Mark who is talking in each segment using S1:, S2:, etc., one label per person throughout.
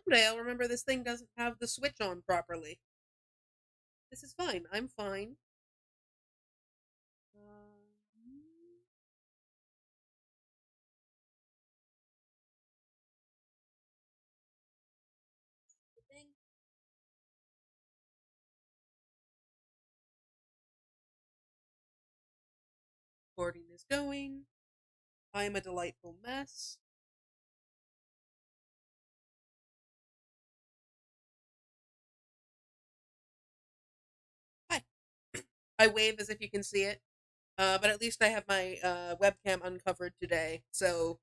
S1: Someday I'll remember this thing doesn't have the switch on properly. This is fine. I'm fine. Recording is going. I am a delightful mess. Hi. I wave as if you can see it, but at least I have my webcam uncovered today, so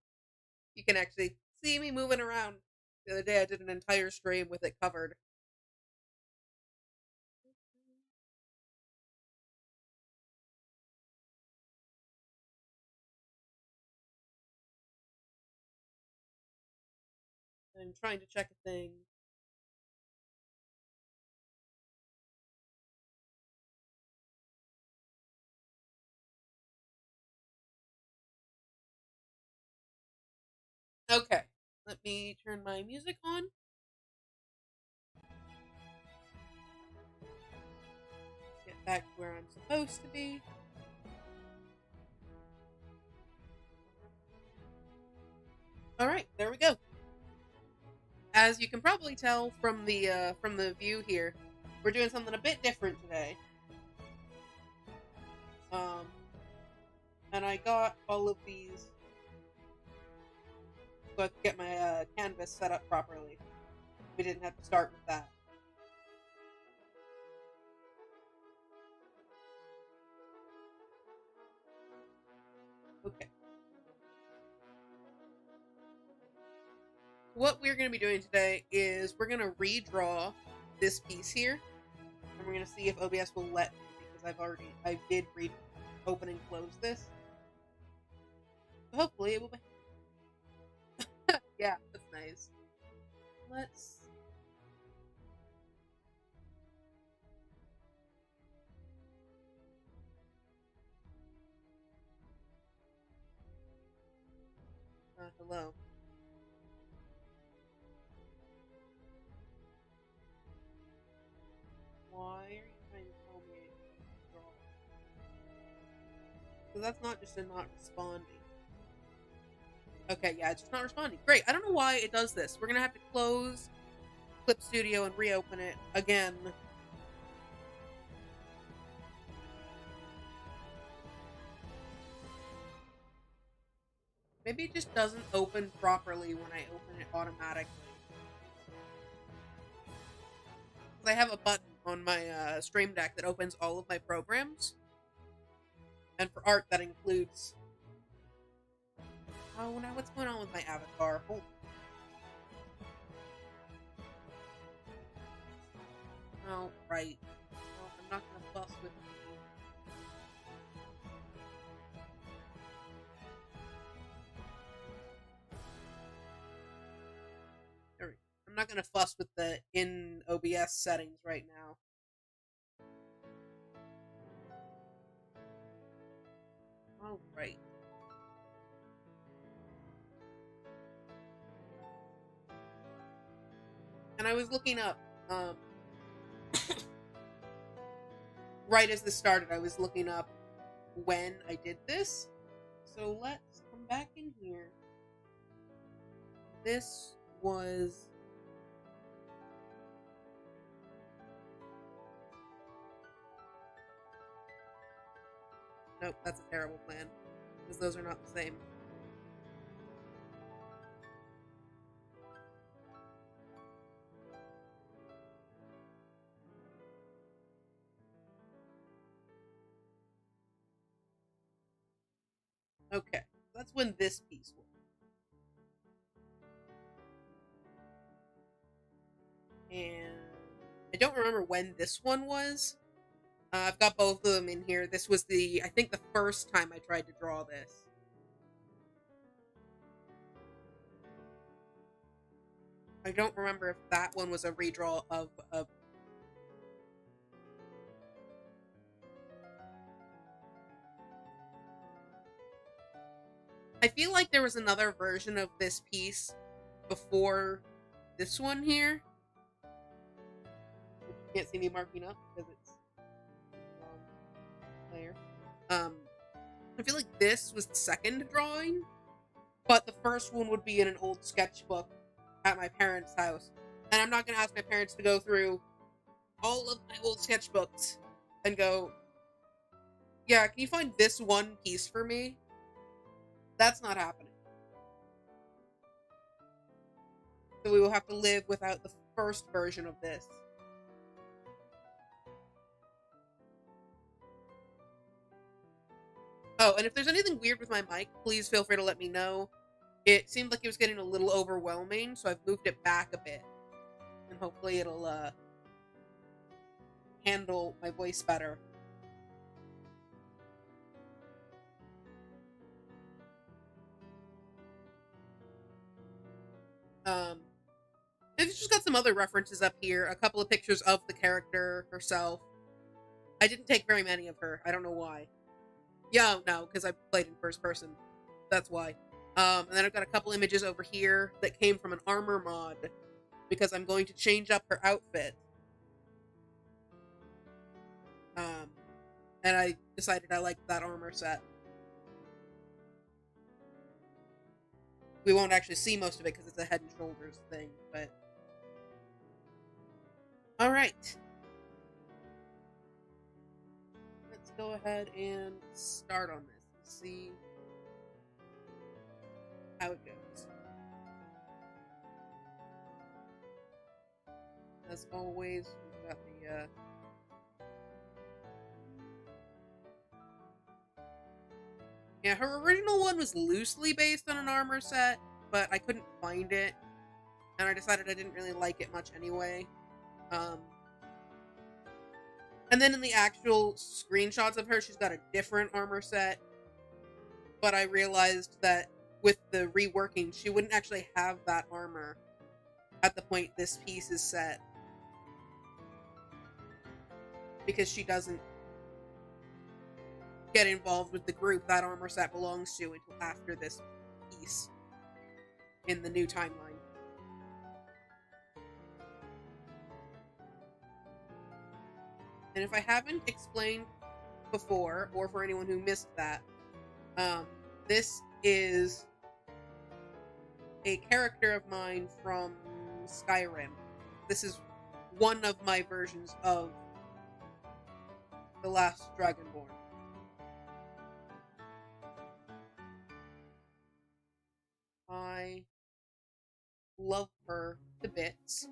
S1: you can actually see me moving around. The other day I did an entire stream with it covered. I'm trying to check a thing. Okay, let me turn my music on. Get back to where I'm supposed to be. Alright, there we go. As you can probably tell from the view here, we're doing something a bit different today. And I got all of these so I could get my canvas set up properly. We didn't have to start with that. Okay. What we're going to be doing today is we're going to redraw this piece here, and we're going to see if OBS will let me, because I did open and close this. So hopefully it will be. Yeah, that's nice. Let's. Hello. Why are you trying to tell me to draw? So that's not just a not responding. Okay, yeah, it's just not responding. Great. I don't know why it does this. We're gonna have to close Clip Studio and reopen it again. Maybe it just doesn't open properly when I open it automatically. Because I have a button on my Stream Deck that opens all of my programs. And for art, that includes... Oh, now what's going on with my avatar? Hold on. Oh, right. Well, I'm not going to fuss with... There we go. I'm not going to fuss with the in OBS settings right now. All right. And I was looking up, right as this started, I was looking up when I did this. So let's come back in here. This was... Nope, that's a terrible plan. Because those are not the same. Okay, that's when this piece was. And I don't remember when this one was. I've got both of them in here. This was I think the first time I tried to draw this. I don't remember if that one was a redraw of a... I feel like there was another version of this piece before this one here. You can't see me marking up because it's there. I feel like this was the second drawing, but the first one would be in an old sketchbook at my parents' house. And I'm not going to ask my parents to go through all of my old sketchbooks and go, yeah, can you find this one piece for me? That's not happening. So we will have to live without the first version of this. Oh, and if there's anything weird with my mic, please feel free to let me know. It seemed like it was getting a little overwhelming, so I've moved it back a bit. And hopefully it'll handle my voice better. I've just got some other references up here. A couple of pictures of the character herself. I didn't take very many of her. I don't know why. Yeah, no, because I played in first person. That's why. And then I've got a couple images over here that came from an armor mod, because I'm going to change up her outfit. And I decided I liked that armor set. We won't actually see most of it because it's a Head and Shoulders thing, but... Alright. Let's go ahead and start on this and see how it goes. As always, we've got the, yeah, her original one was loosely based on an armor set, but I couldn't find it, and I decided I didn't really like it much anyway. And then in the actual screenshots of her, she's got a different armor set, but I realized that with the reworking, she wouldn't actually have that armor at the point this piece is set, because she doesn't get involved with the group that armor set belongs to until after this piece in the new timeline. And if I haven't explained before, or for anyone who missed that, this is a character of mine from Skyrim. This is one of my versions of The Last Dragonborn. I love her to bits.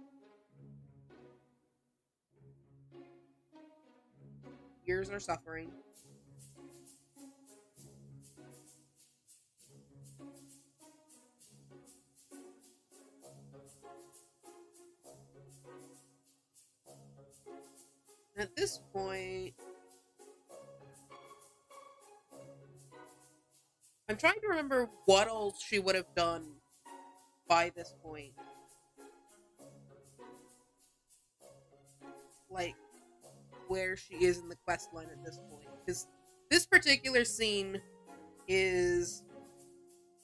S1: Years are suffering. At this point, I'm trying to remember what else she would have done by this point. Like, where she is in the quest line at this point. Because this particular scene is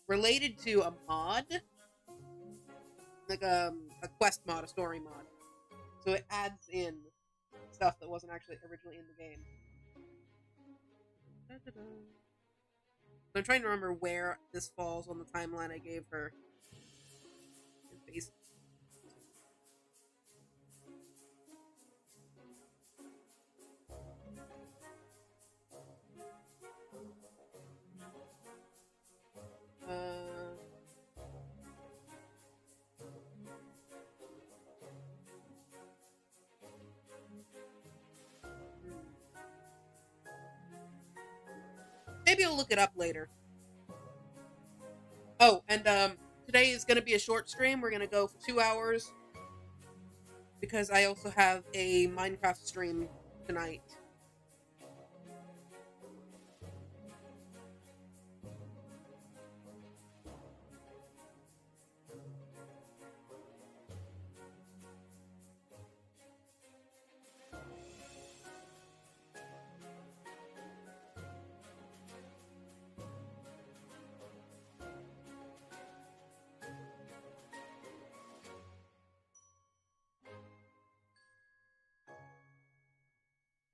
S1: related to a mod. Like a quest mod, a story mod. So it adds in stuff that wasn't actually originally in the game. Da-da-da. I'm trying to remember where this falls on the timeline I gave her. Maybe I'll look it up later. Oh, and today is going to be a short stream. We're going to go for 2 hours, because I also have a Minecraft stream tonight.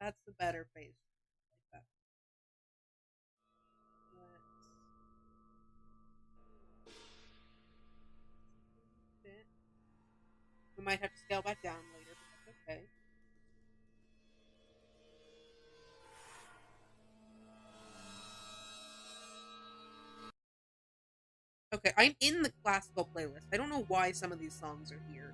S1: That's the better face. Like that. Let's we might have to scale back down later, but that's okay. Okay, I'm in the classical playlist. I don't know why some of these songs are here.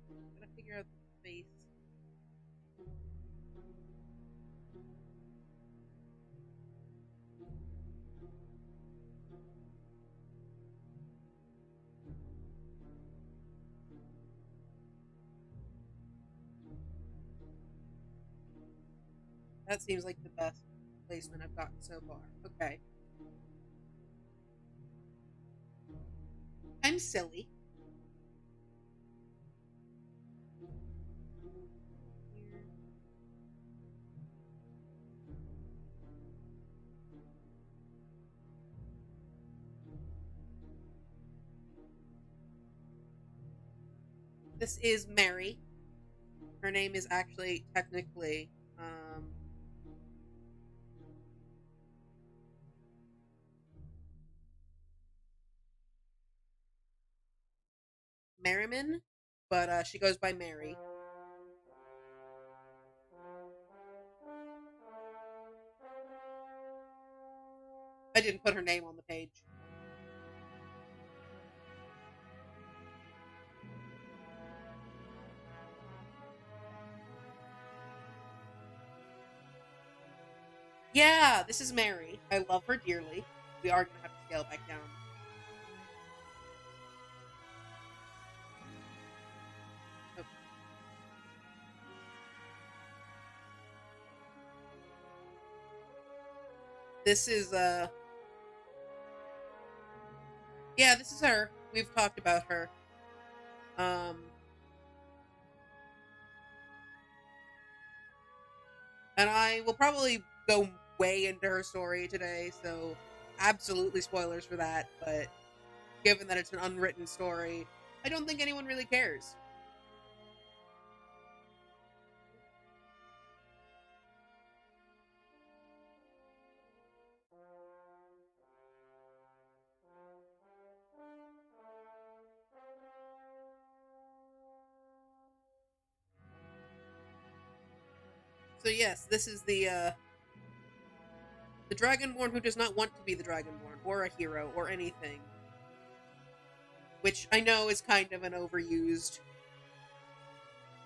S1: I'm gonna figure out the face. That seems like the best placement I've gotten so far. Okay. I'm silly. This is Mary. Her name is actually technically Merriman, but she goes by Mary. I didn't put her name on the page. Yeah, this is Mary. I love her dearly. We are gonna have to scale back down. Okay. This is yeah, this is her. We've talked about her. Um and I will probably go way into her story today, so absolutely spoilers for that, but given that it's an unwritten story, I don't think anyone really cares. So yes, this is the Dragonborn who does not want to be the Dragonborn or a hero or anything, which I know is kind of an overused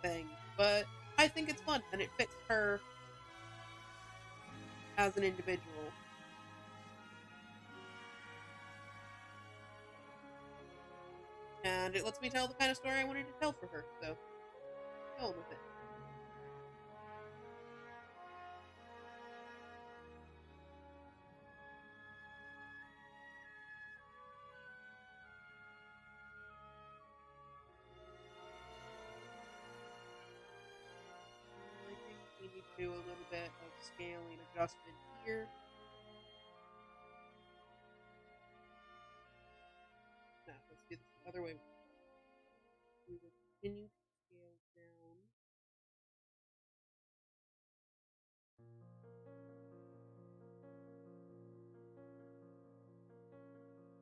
S1: thing, but I think it's fun and it fits her as an individual. And it lets me tell the kind of story I wanted to tell for her, so go with it. I think we need to do a little bit of scaling adjustment here. No, let's do this the other way. We will continue to scale down.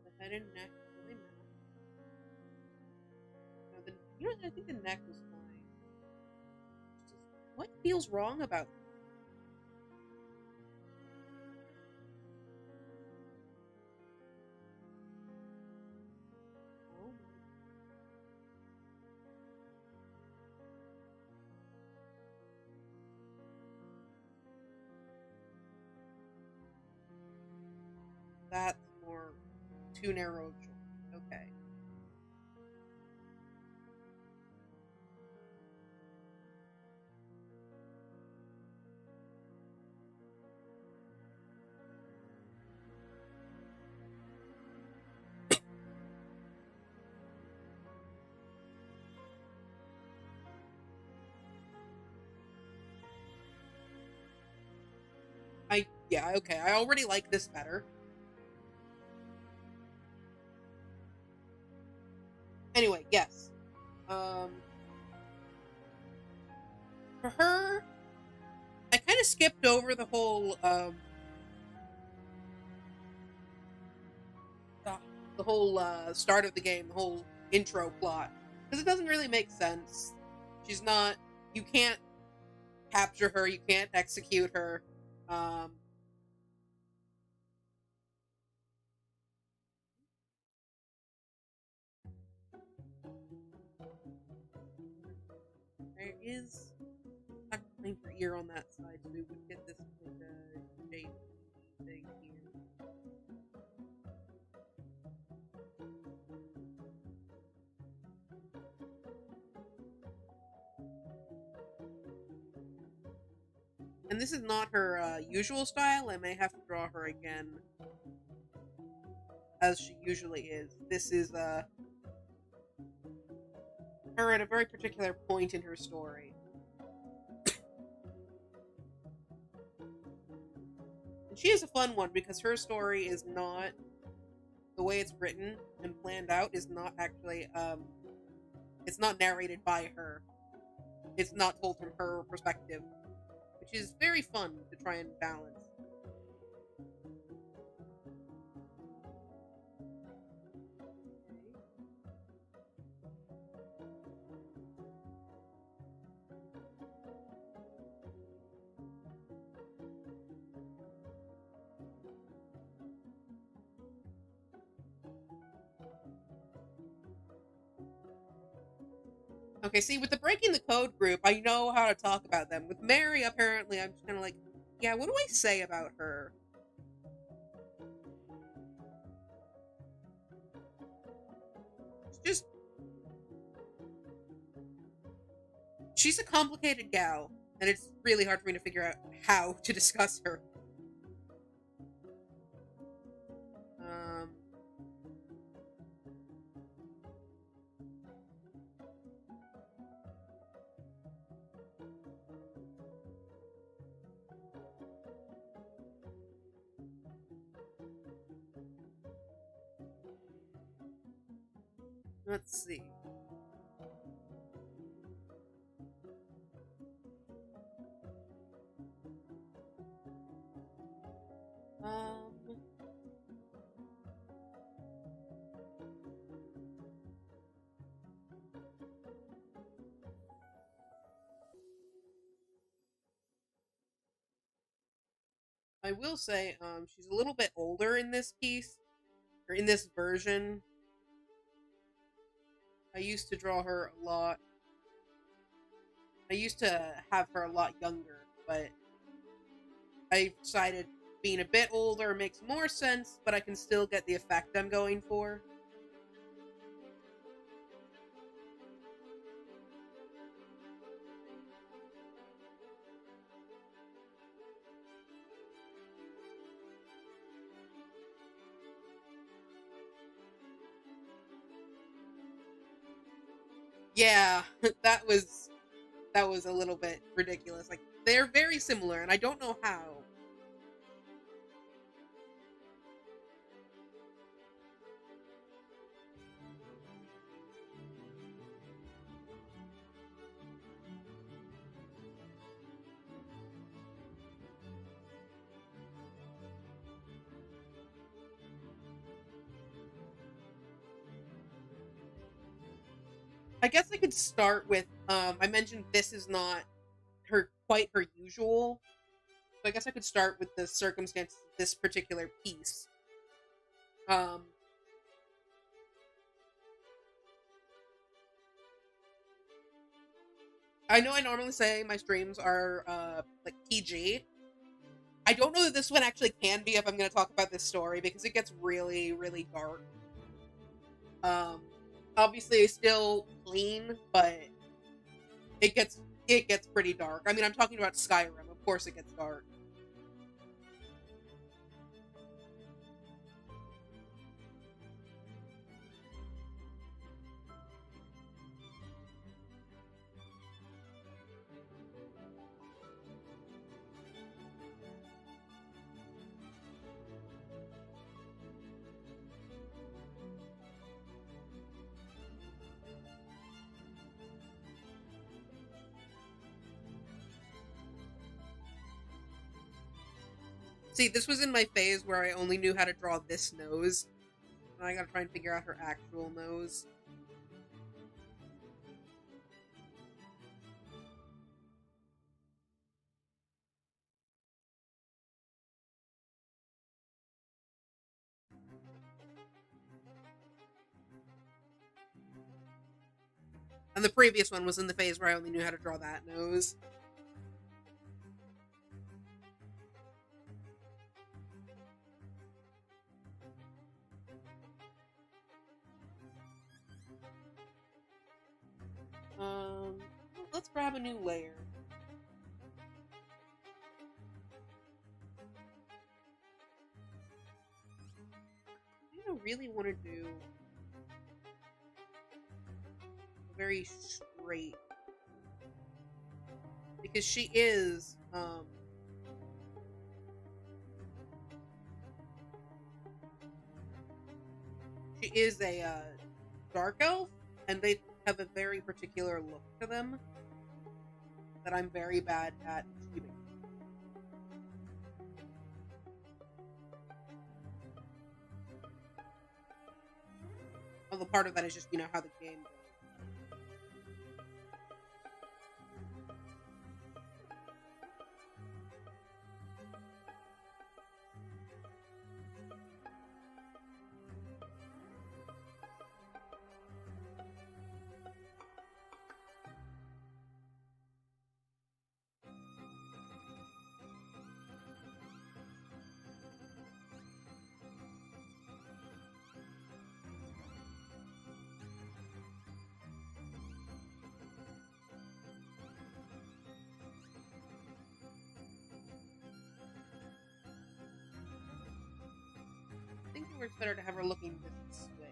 S1: The head and neck really match. No, I think the neck was fine. What feels wrong about oh, that's more too narrow of joint. Okay. Yeah, okay, I already like this better. Anyway, yes. For her, I kind of skipped over uh, the whole start of the game, the whole intro plot, because it doesn't really make sense. She's not. You can't capture her. You can't execute her. Um, there is not playing for ear on that side, so we would get this like a shape thing here. And this is not her usual style. I may have to draw her again, as she usually is. This is her at a very particular point in her story. And she is a fun one because her story is not the way it's written and planned out is not actually it's not narrated by her. It's not told from her perspective, which is very fun to try and balance. Okay, see, with the Breaking the Code group, I know how to talk about them. With Mary, apparently, I'm just kind of like, yeah, what do I say about her? It's just, she's a complicated gal, and it's really hard for me to figure out how to discuss her. Um, let's see. Um, I will say, she's a little bit older in this piece, or in this version. I used to draw her a lot. I used to have her a lot younger, but I decided being a bit older makes more sense, but I can still get the effect I'm going for. Yeah, that was a little bit ridiculous. Like they're very similar, and I don't know how. I guess I could start with I mentioned this is not her quite her usual. So I guess I could start with the circumstances of this particular piece. Um I know I normally say my streams are like PG. I don't know that this one actually can be if I'm going to talk about this story because it gets really really dark. Um Obviously it's still clean, but it gets it gets pretty dark. I mean, I'm talking about Skyrim. Of course it gets dark. See, this was in my phase where I only knew how to draw this nose. And I gotta try and figure out her actual nose. And the previous one was in the phase where I only knew how to draw that nose. Let's grab a new layer. I don't really want to do very straight, because she is a dark elf, and they have a very particular look to them that I'm very bad at achieving. Although part of that is just, how the game goes. I think it works better to have her looking this way.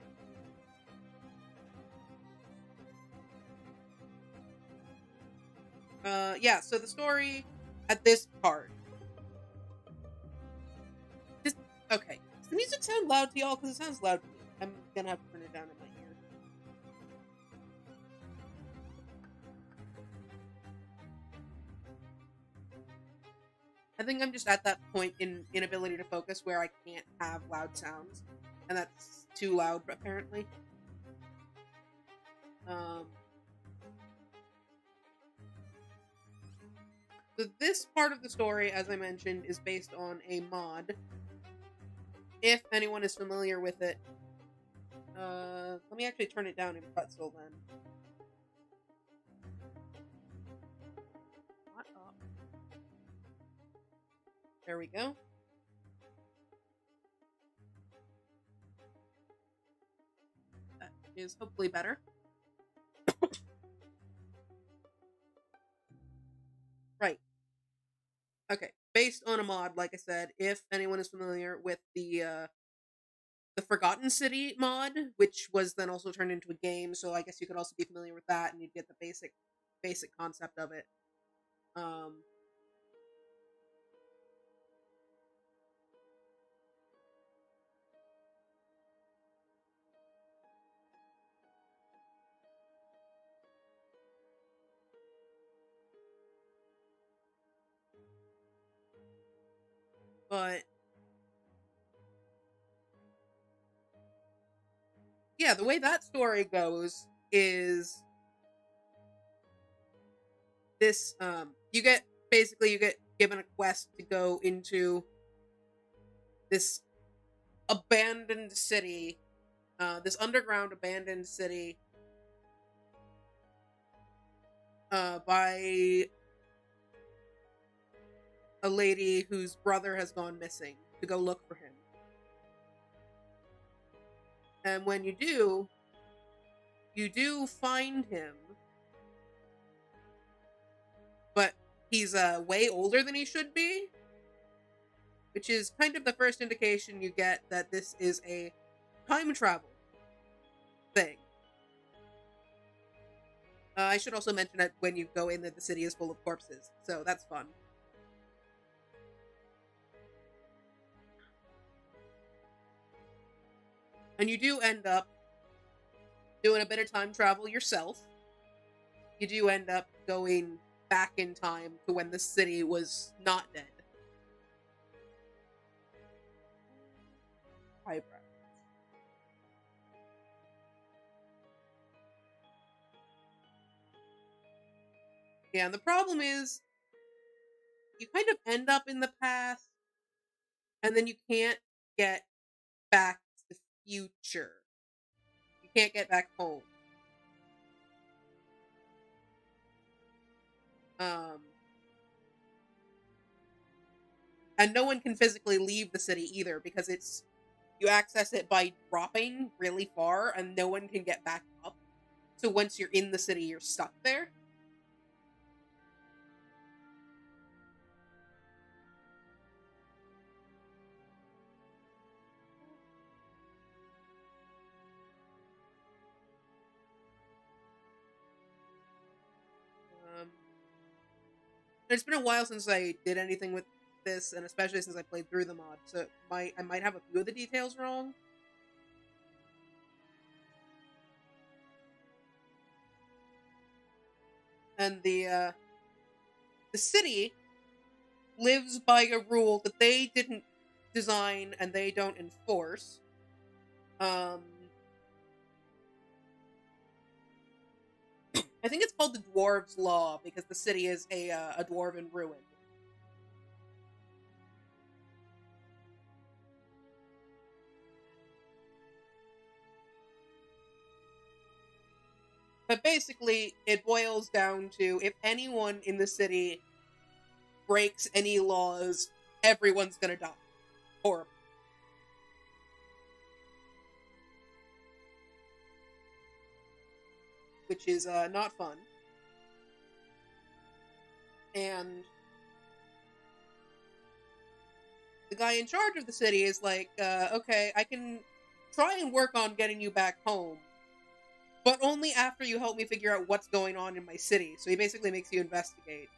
S1: Yeah, so the story at this part. Okay. Does the music sound loud to y'all? Because it sounds loud to me. I'm gonna have to turn it down in my ear. I think I'm just at that point in inability to focus where I can't have loud sounds. And that's too loud, apparently. So this part of the story, as I mentioned, is based on a mod. If anyone is familiar with it, let me actually turn it down in Pretzel then. What up? There we go. That is hopefully better. Right. Okay. Based on a mod, like I said, if anyone is familiar with the Forgotten City mod, which was then also turned into a game, so I guess you could also be familiar with that, and you'd get the basic concept of it. But yeah, the way that story goes is this you get given a quest to go into this abandoned city, this underground abandoned city, by a lady whose brother has gone missing, to go look for him. And when you do find him, but he's way older than he should be, which is kind of the first indication you get that this is a time travel thing. I should also mention that when you go in, that the city is full of corpses, so that's fun. And you do end up doing a bit of time travel yourself. You do end up going back in time to when the city was not dead. Yeah, and the problem is you kind of end up in the past, and then you can't get back to the future. You can't get back home. Um, and no one can physically leave the city either because you access it by dropping really far, and no one can get back up. So once you're in the city, you're stuck there. Um, it's been a while since I did anything with this, and especially since I played through the mod, so I might have a few of the details wrong. And the city lives by a rule that they didn't design and they don't enforce. I think it's called the Dwarves' Law because the city is a dwarven ruin. But basically, it boils down to if anyone in the city breaks any laws, everyone's gonna die. Horrible. Which is not fun. And the guy in charge of the city is like, okay, I can try and work on getting you back home, but only after you help me figure out what's going on in my city. So he basically makes you investigate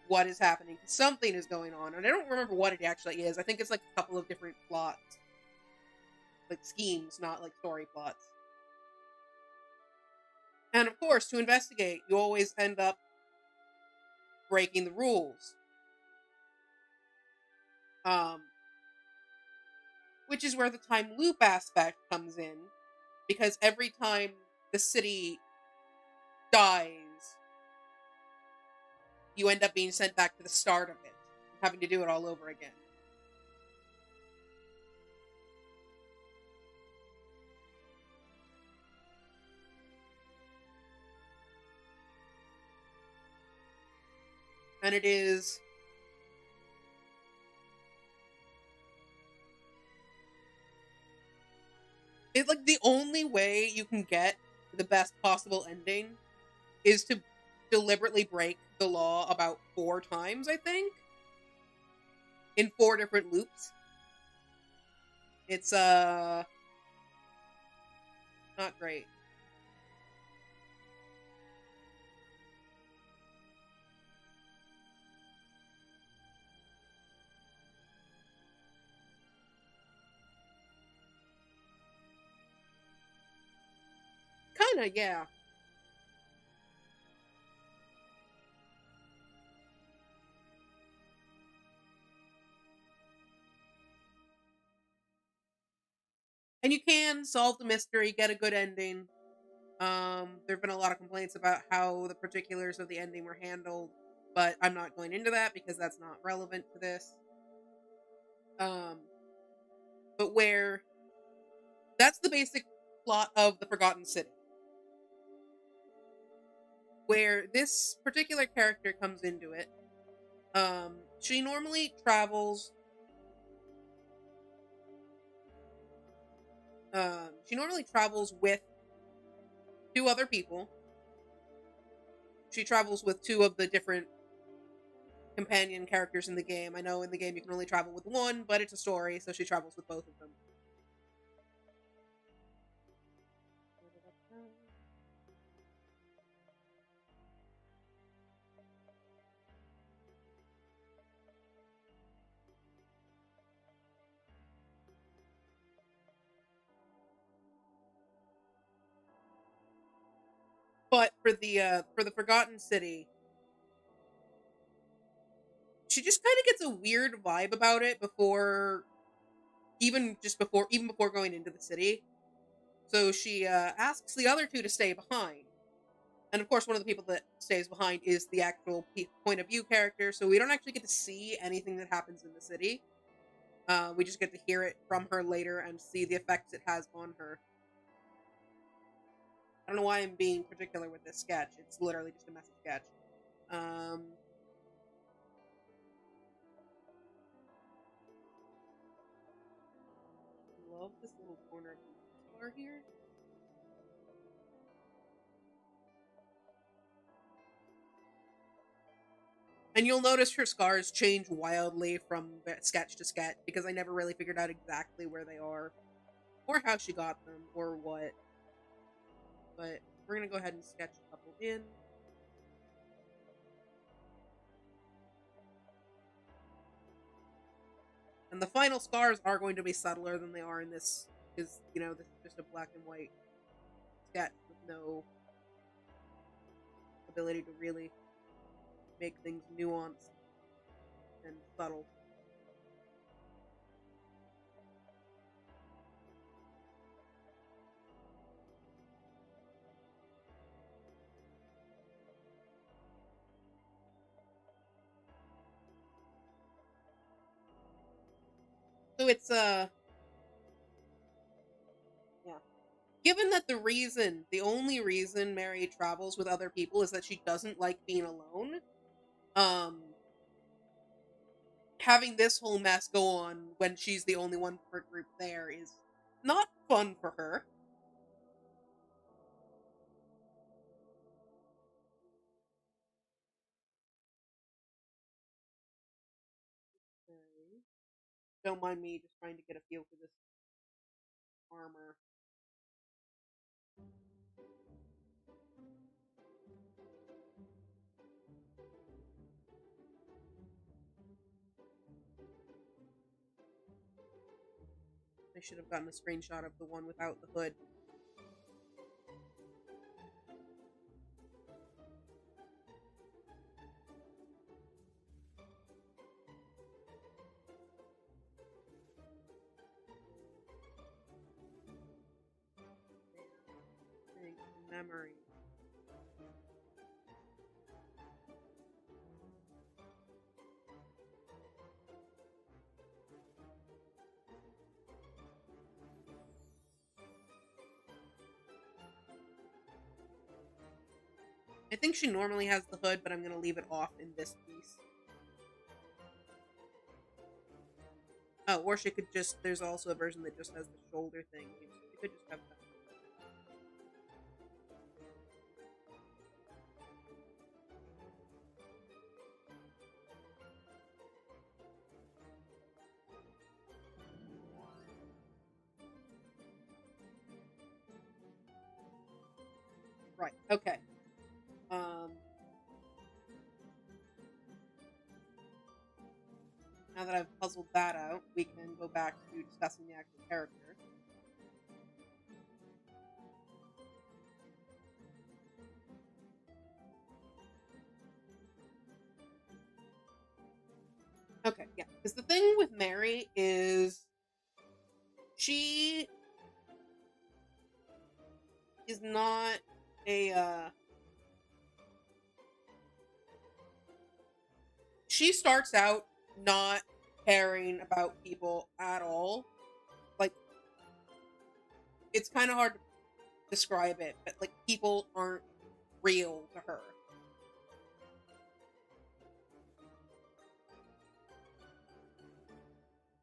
S1: what is happening. Something is going on, and I don't remember what it actually is. I think it's like a couple of different plots. Like schemes, not like story plots. And of course, to investigate, you always end up breaking the rules. Which is where the time loop aspect comes in, because every time the city dies, you end up being sent back to the start of it, having to do it all over again. And it's like the only way you can get the best possible ending is to deliberately break the law about 4 times, I think, in 4 different loops. It's not great. Kinda, yeah. And you can solve the mystery, get a good ending. There have been a lot of complaints about how the particulars of the ending were handled, but I'm not going into that because that's not relevant to this. Um, but where that's the basic plot of the Forgotten City. Where this particular character comes into it, she normally travels. She normally travels with 2 other people. She travels with 2 of the different companion characters in the game. I know in the game you can only travel with 1, but it's a story, so she travels with both of them. But for the Forgotten City, she just kind of gets a weird vibe about it even before going into the city. So she asks the other 2 to stay behind. And of course, one of the people that stays behind is the actual point of view character, so we don't actually get to see anything that happens in the city. We just get to hear it from her later and see the effects it has on her. I don't know why I'm being particular with this sketch. It's literally just a messy sketch. Love this little corner of the bar here. And you'll notice her scars change wildly from sketch to sketch because I never really figured out exactly where they are or how she got them or what. But we're going to go ahead and sketch a couple in. And the final scars are going to be subtler than they are in this because, you know, this is just a black and white sketch with no ability to really make things nuanced and subtle. So it's yeah. Given that the only reason Mary travels with other people is that she doesn't like being alone, um having this whole mess go on when she's the only one for group there is not fun for her. Okay. Don't mind me just trying to get a feel for this armor. I should have gotten a screenshot of the one without the hood. Memory. I think she normally has the hood, but I'm going to leave it off in this piece. Oh, or she could just, there's also a version that just has the shoulder thing. You could just have that. Right, okay. Now that I've puzzled that out, we can go back to discussing the actual character. Okay, yeah. Because the thing with Mary is she is not a she starts out not caring about people at all. Like, it's kind of hard to describe it, but like people aren't real to her.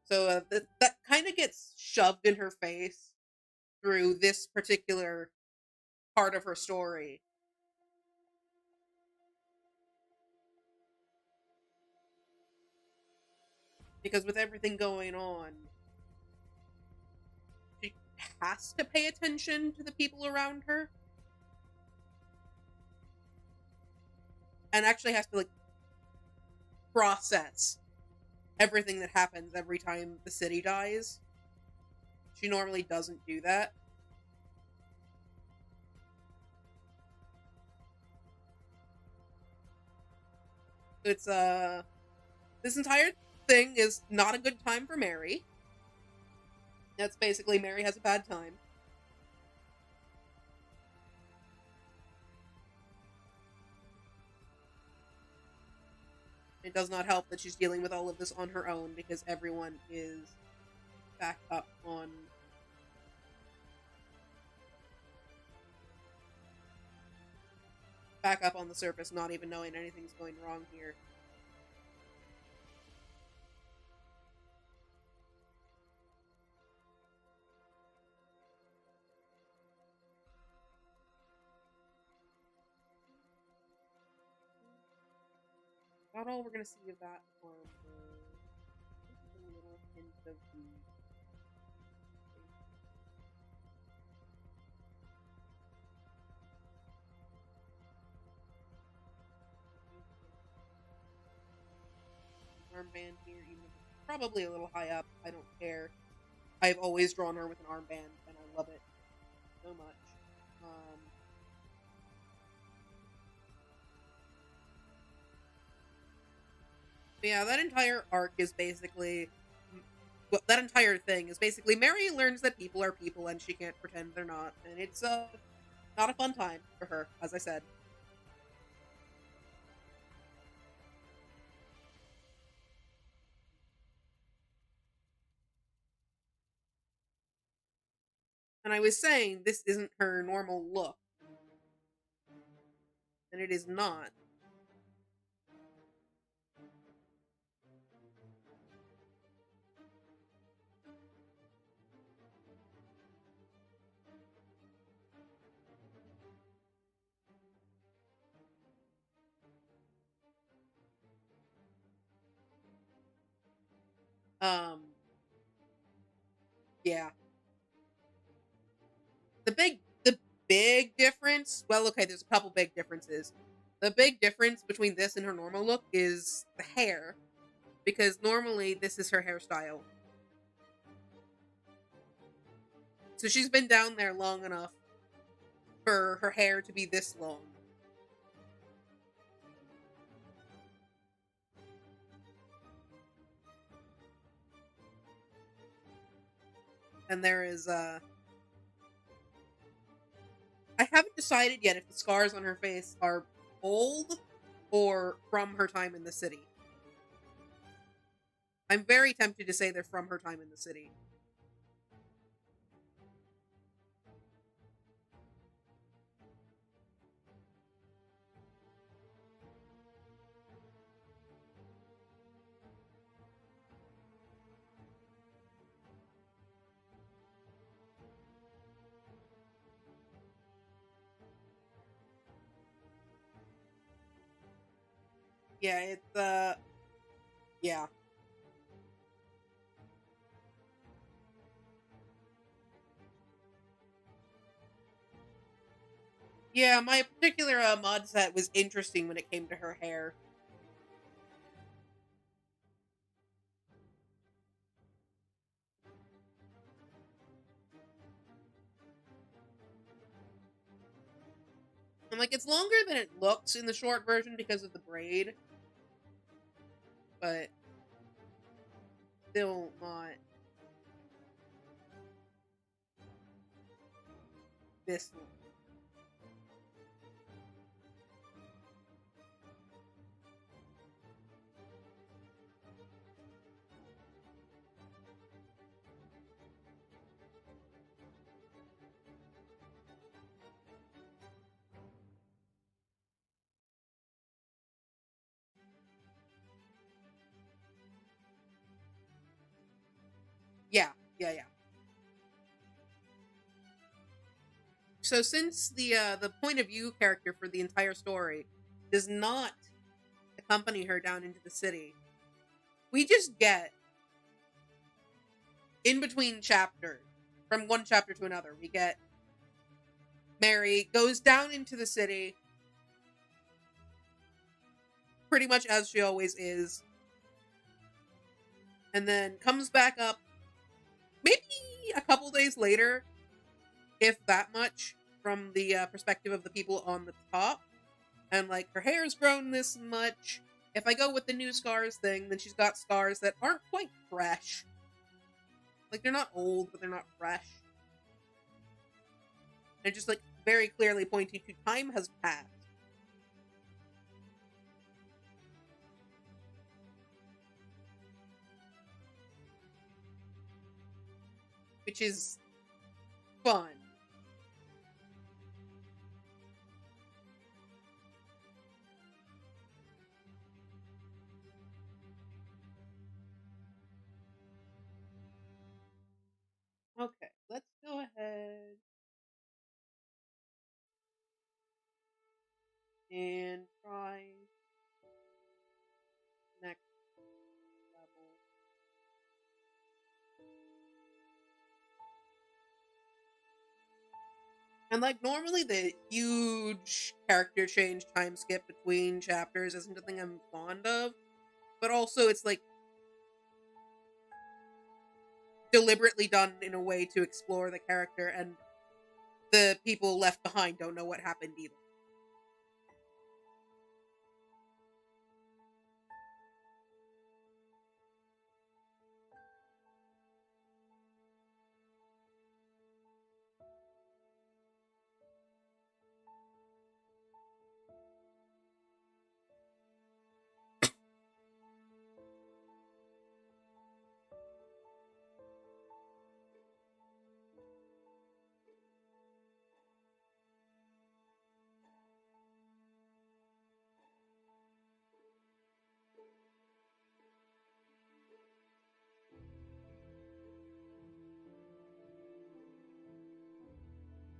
S1: So that kind of gets shoved in her face through this particular part of her story. Because with everything going on, she has to pay attention to the people around her. And actually has to, like, process everything that happens every time the city dies. She normally doesn't do that. It's this entire thing is not a good time for Mary. That's basically Mary has a bad time. It does not help that she's dealing with all of this on her own because everyone is back up on the surface, not even knowing anything's going wrong here. Not all we're gonna see of that armor. Just a little hint of the armband here, even if it's probably a little high up. I don't care. I've always drawn her with an armband, and I love it so much. But yeah, that entire arc is basically. Well, that entire thing is basically Mary learns that people are people and she can't pretend they're not. And it's not a fun time for her, as I said. And I was saying this isn't her normal look. And it is not. Um yeah. The big difference, well, okay, there's a couple big differences. The big difference between this and her normal look is the hair, because normally this is her hairstyle. So she's been down there long enough for her hair to be this long. And there is I haven't decided yet if the scars on her face are old or from her time in the city. I'm very tempted to say they're from her time in the city. Yeah, it's yeah. Yeah, my particular mod set was interesting when it came to her hair. And like it's longer than it looks in the short version because of the braid, but still not this long. Yeah, yeah, yeah. So since the point of view character for the entire story does not accompany her down into the city, we just get in between chapters from one chapter to another. We get Mary goes down into the city pretty much as she always is, and then comes back up maybe a couple days later, if that much, from the perspective of the people on the top. And like her hair's grown this much. If I go with the new scars thing, then she's got scars that aren't quite fresh. Like they're not old, but they're not fresh. They're just like very clearly pointing to time has passed. which is fun. Okay, let's go ahead and try next level. And like normally the huge character change time skip between chapters isn't a thing I'm fond of, but also it's like deliberately done in a way to explore the character, and the people left behind don't know what happened either.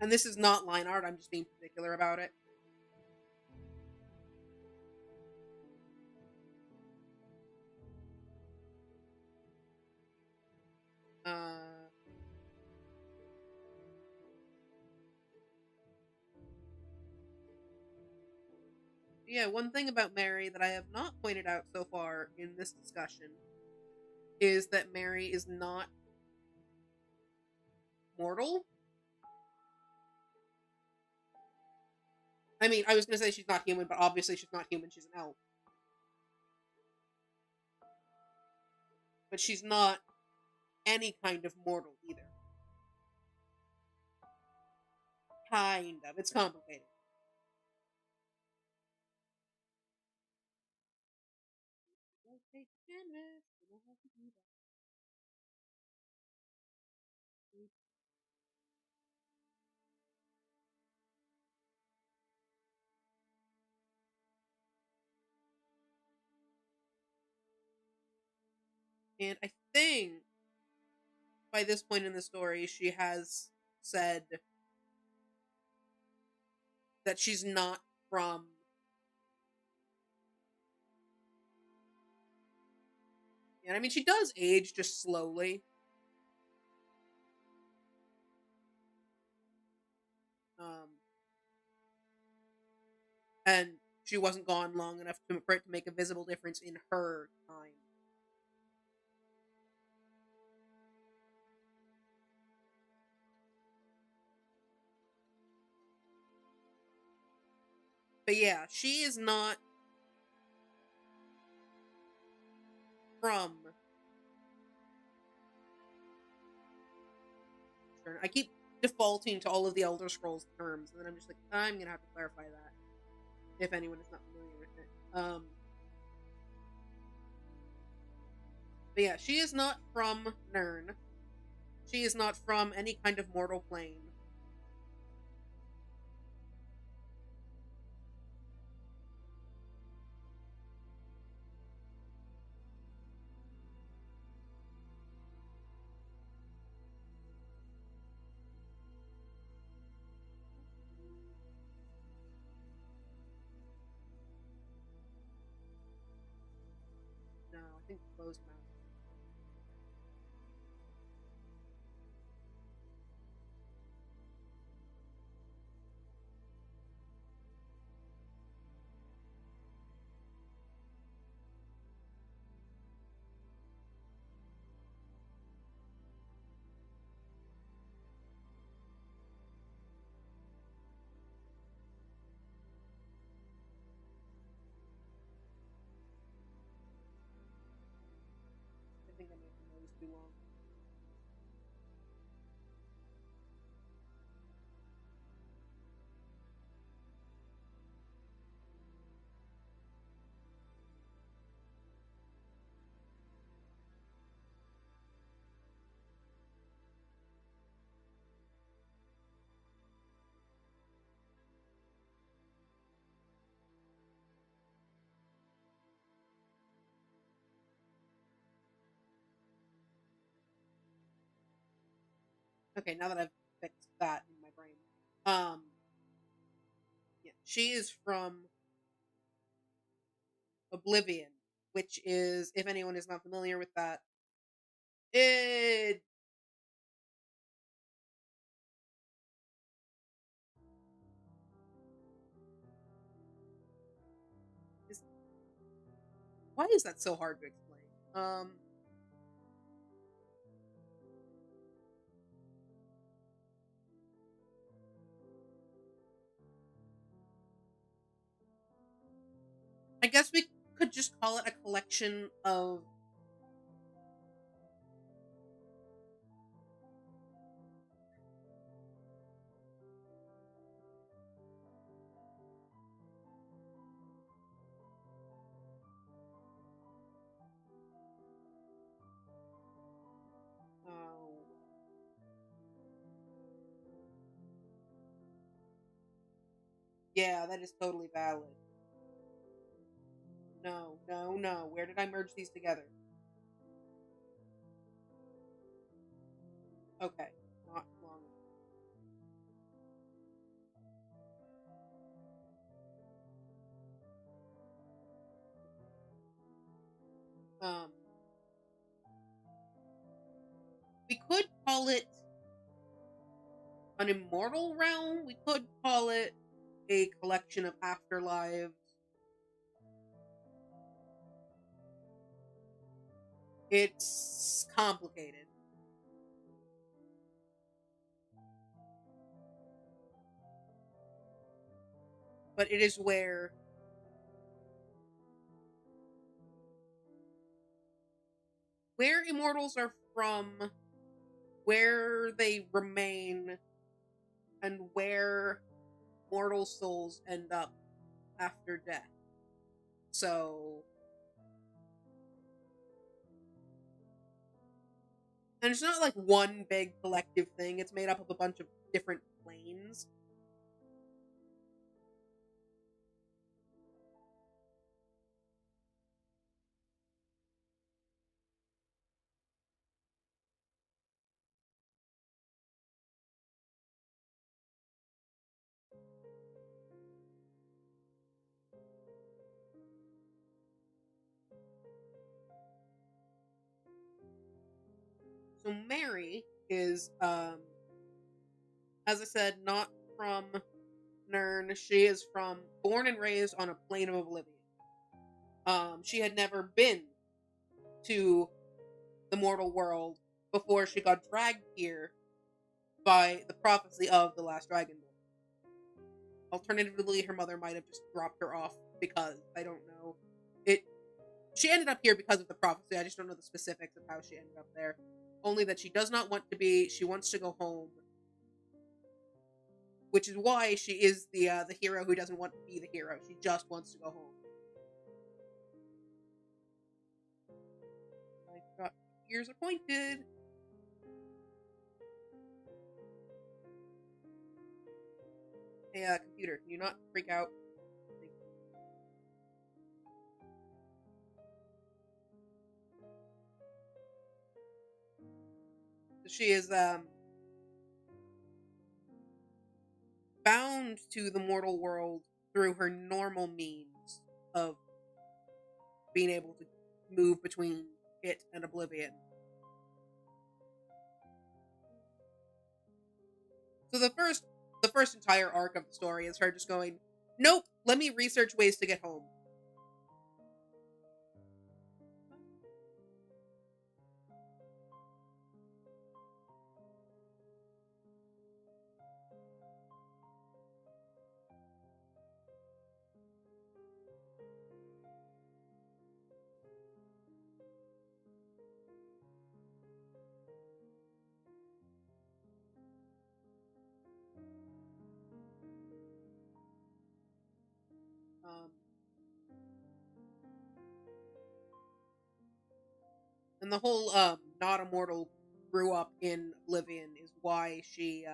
S1: And this is not line art, I'm just being particular about it. Uh, yeah, one thing about Mary that I have not pointed out so far in this discussion is that Mary is not mortal. I mean, I was going to say she's not human, but obviously she's not human, she's an elf. But she's not any kind of mortal either. Kind of. It's complicated. Rotate canvas. You know how to do that. And I think by this point in the story, she has said that she's not from. And I mean, she does age just slowly. Um, and she wasn't gone long enough for it to make a visible difference in her time. But yeah, she is not from. I keep defaulting to all of the Elder Scrolls terms, and then I'm just like, I'm gonna have to clarify that if anyone is not familiar with it. But yeah, she is not from Nirn. She is not from any kind of mortal plane. No, I think closed mouth. I think I made the nose too long. Okay, now that I've fixed that in my brain. Um, yeah, she is from Oblivion, which is, if anyone is not familiar with that, it is. Why is that so hard to explain? I guess we could just call it a collection of. Oh, yeah, that is totally valid. No, no, no. Where did I merge these together? Okay, not long. Um, we could call it an immortal realm. We could call it a collection of afterlives. It's complicated, but it is where immortals are from, where they remain, and where mortal souls end up after death. So, and it's not like one big collective thing. It's made up of a bunch of different planes. So Mary is, as I said, not from Nern. She is from born and raised on a plane of oblivion. She had never been to the mortal world before she got dragged here by the prophecy of the last dragonborn. Alternatively, her mother might have just dropped her off because I don't know. It She ended up here because of the prophecy. I just don't know the specifics of how she ended up there. Only that she does not want to be. She wants to go home, which is why she is the hero who doesn't want to be the hero. She just wants to go home. I got ears appointed. Hey, computer, can you not freak out? She is bound to the mortal world through her normal means of being able to move between it and oblivion. So the first entire arc of the story is her just going, nope, let me research ways to get home. Um, and the whole not immortal grew up in oblivion is why she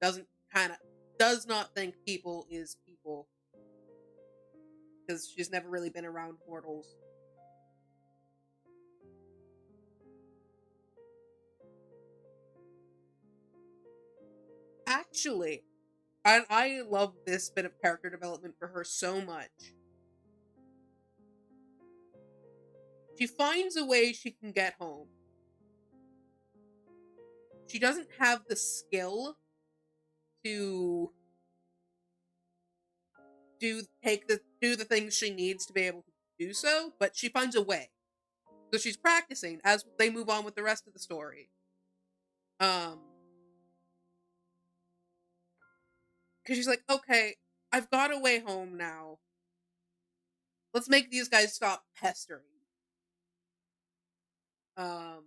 S1: doesn't kind of does not think people is people because she's never really been around mortals. actually, I love this bit of character development for her so much. She finds a way she can get home. She doesn't have the skill to do the things she needs to be able to do so, but she finds a way. So she's practicing as they move on with the rest of the story. Because she's like, okay, I've got a way home now. Let's make these guys stop pestering. Um,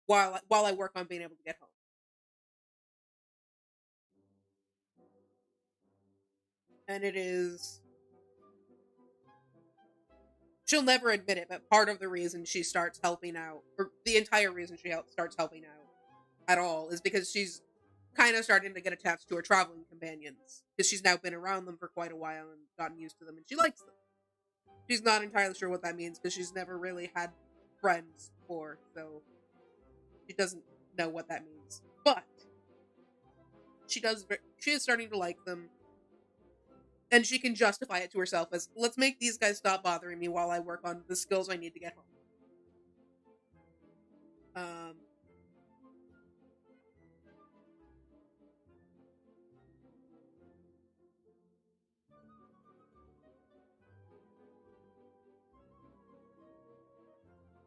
S1: while I work on being able to get home. And it is, she'll never admit it, but part of the reason she starts helping out, or the entire reason she starts helping out at all, is because she's kind of starting to get attached to her traveling companions. Because she's now been around them for quite a while and gotten used to them, and she likes them. She's not entirely sure what that means because she's never really had friends before, so she doesn't know what that means. But she does. She is starting to like them, and she can justify it to herself as, let's make these guys stop bothering me while I work on the skills I need to get home.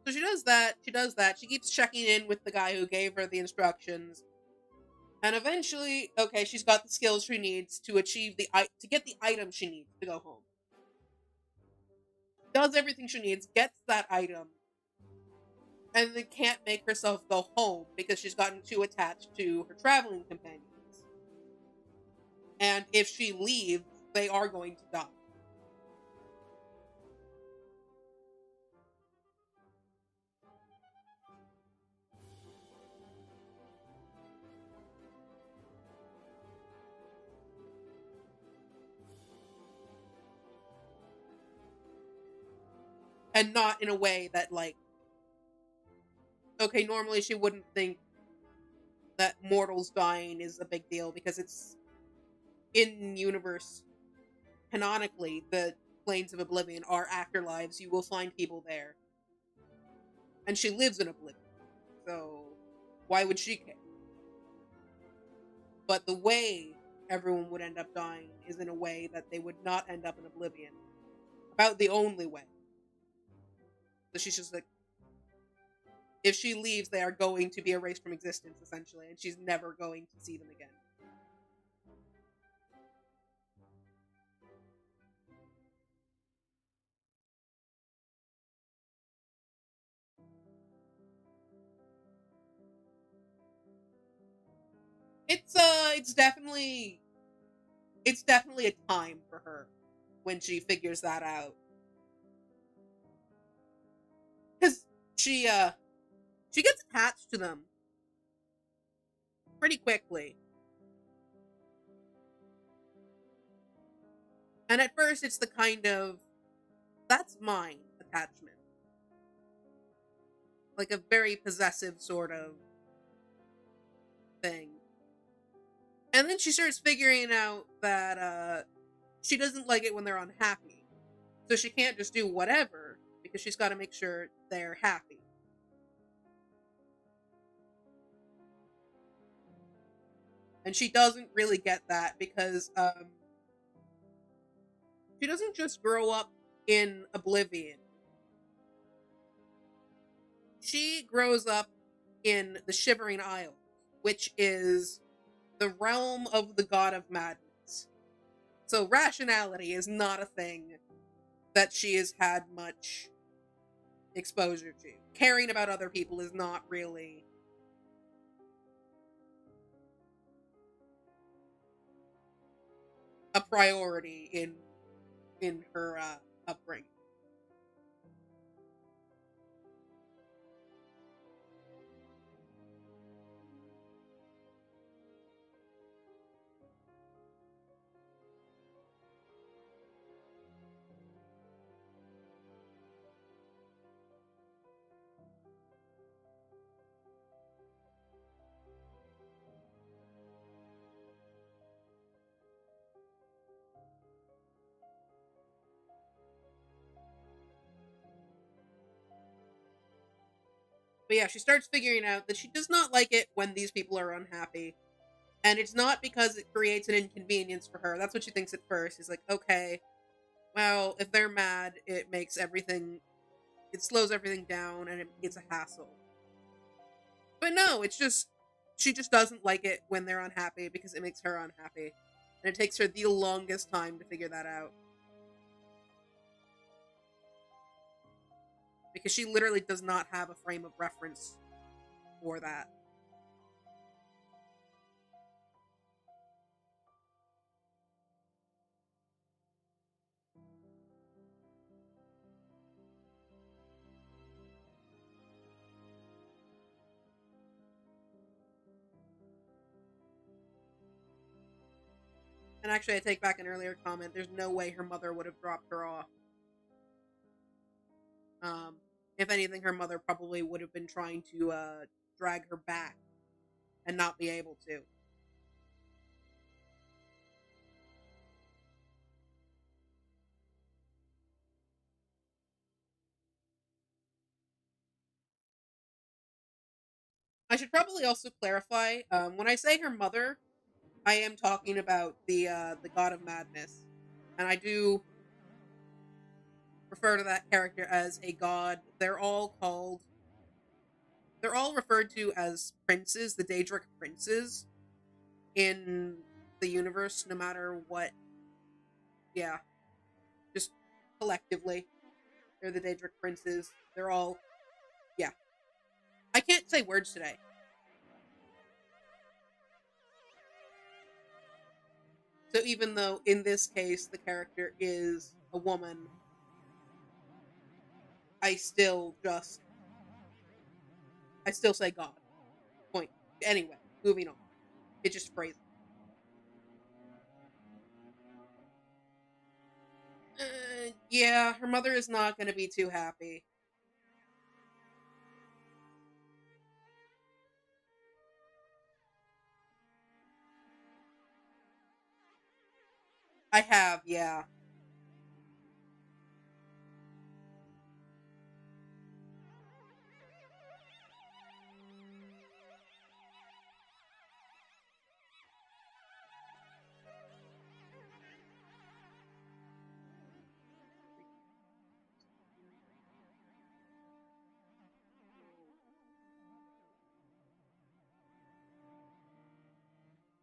S1: So she does that. She does that. She keeps checking in with the guy who gave her the instructions, and eventually, okay, she's got the skills she needs to achieve to get the item she needs to go home. Does everything she needs, gets that item, and then can't make herself go home because she's gotten too attached to her traveling companions. And if she leaves, they are going to die. And not in a way that, like, okay, normally she wouldn't think that mortals dying is a big deal because it's in universe canonically the planes of oblivion are afterlives. You will find people there, and she lives in oblivion, so why would she care? But the way everyone would end up dying is in a way that they would not end up in oblivion. About the only way. So she's just like, if she leaves, they are going to be erased from existence, essentially, and she's never going to see them again. It's definitely a time for her when she figures that out. Because she gets attached to them pretty quickly. And at first it's the kind of, that's mine attachment. Like a very possessive sort of thing. And then she starts figuring out that she doesn't like it when they're unhappy. So she can't just do whatever because she's got to make sure they're happy. And she doesn't really get that because she doesn't just grow up in oblivion. She grows up in the Shivering Isles, which is the realm of the god of madness. So rationality is not a thing that she has had much exposure to. Caring about other people is not really a priority in her upbringing. But yeah, she starts figuring out that she does not like it when these people are unhappy. And it's not because it creates an inconvenience for her. That's what she thinks at first. She's like, okay, well, if they're mad, it makes everything, it slows everything down and it's a hassle. But no, it's just, she just doesn't like it when they're unhappy because it makes her unhappy. And it takes her the longest time to figure that out. Because she literally does not have a frame of reference for that. And actually, I take back an earlier comment. There's no way her mother would have dropped her off. Um, if anything, her mother probably would have been trying to drag her back and not be able to. I should probably also clarify, when I say her mother, I am talking about the God of Madness, and I do refer to that character as a god. They're all referred to as princes, the Daedric princes in the universe, no matter what. Yeah, just collectively, they're the Daedric princes. They're all, yeah. I can't say words today. So even though in this case the character is a woman, I still just I still say God. Point. Anyway, moving on. It just phrasing. Yeah, her mother is not going to be too happy. I have, yeah.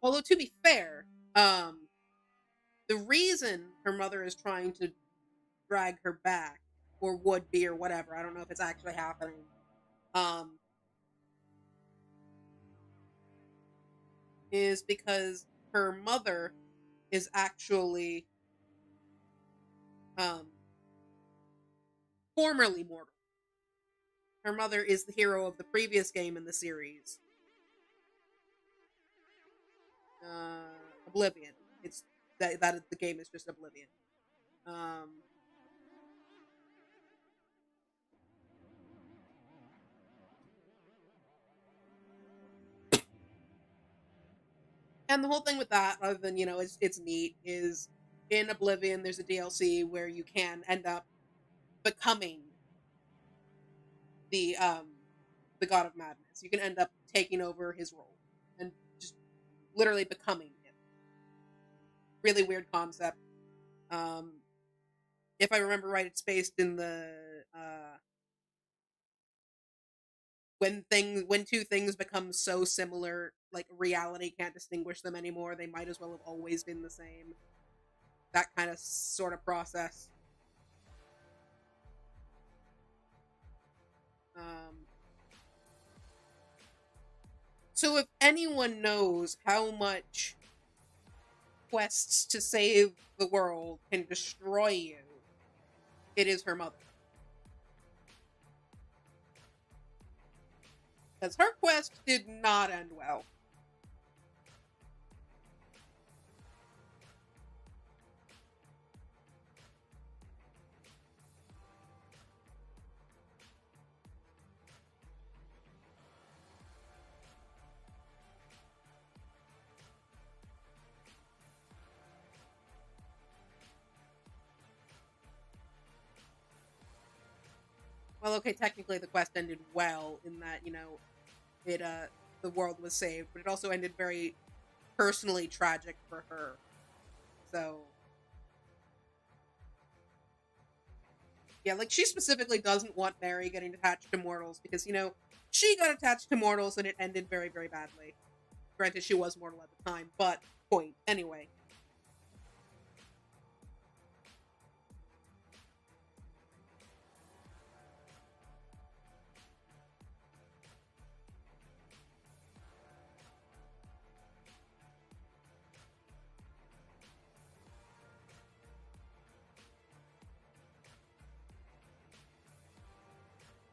S1: Although to be fair, the reason her mother is trying to drag her back, or would be, or whatever, I don't know if it's actually happening, um, is because her mother is actually um, formerly mortal. Her mother is the hero of the previous game in the series, Oblivion. It's that the game is just Oblivion. Um, and the whole thing with that, other than it's neat, is in Oblivion there's a DLC where you can end up becoming the um the God of Madness. You can end up taking over his role and just literally becoming him. Really weird concept. Um, if I remember right, it's based in the when two things become so similar, like reality can't distinguish them anymore. They might as well have always been the same. That kind of sort of process. Um, so if anyone knows how much quests to save the world can destroy you, it is her mother. Because her quest did not end well. Well, okay, technically the quest ended well in that, it the world was saved, but it also ended very personally tragic for her. So yeah, like she specifically doesn't want Mary getting attached to mortals because, she got attached to mortals and it ended very, very badly. Granted, she was mortal at the time, but point. Anyway.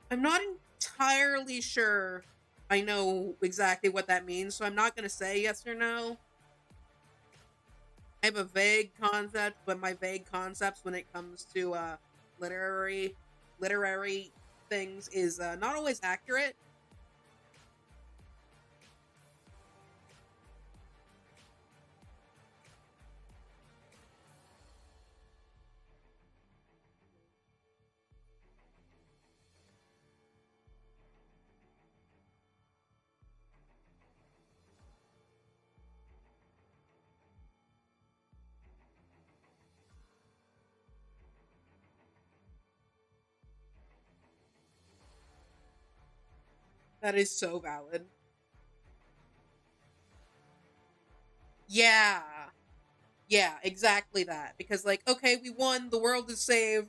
S1: I'm not entirely sure I know exactly what that means, so I'm not going to say yes or no. I have a vague concept, but my vague concepts when it comes to literary literary things is not always accurate. That is so valid. Yeah. Yeah, exactly that. Because like, okay, we won, the world is saved.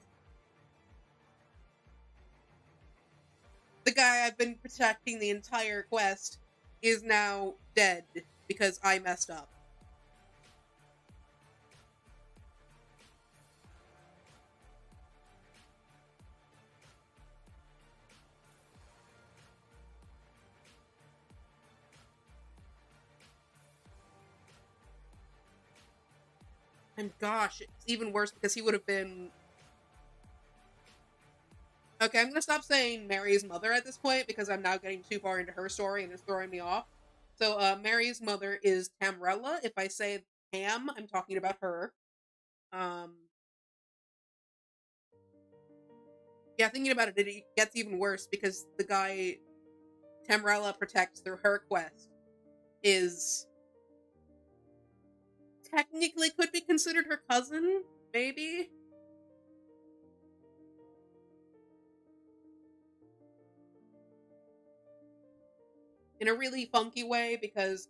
S1: The guy I've been protecting the entire quest is now dead because I messed up. And gosh, it's even worse because he would have been. Okay, I'm gonna stop saying Mary's mother at this point because I'm now getting too far into her story and it's throwing me off. So, Mary's mother is Tamrella. If I say Tam, I'm talking about her. Um, yeah, thinking about it, it gets even worse because the guy Tamrella protects through her quest is technically could be considered her cousin, maybe. In a really funky way because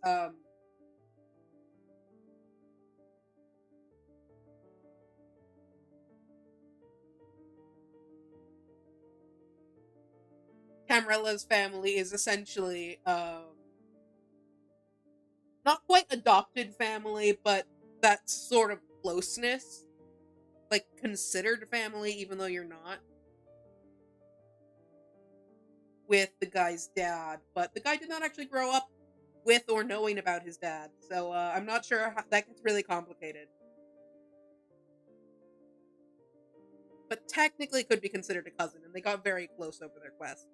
S1: Tamrella's family is essentially not quite adopted family, but that sort of closeness, like considered family, even though you're not with the guy's dad. But the guy did not actually grow up with or knowing about his dad, so I'm not sure how, that gets really complicated. But technically, could be considered a cousin, and they got very close over their quest.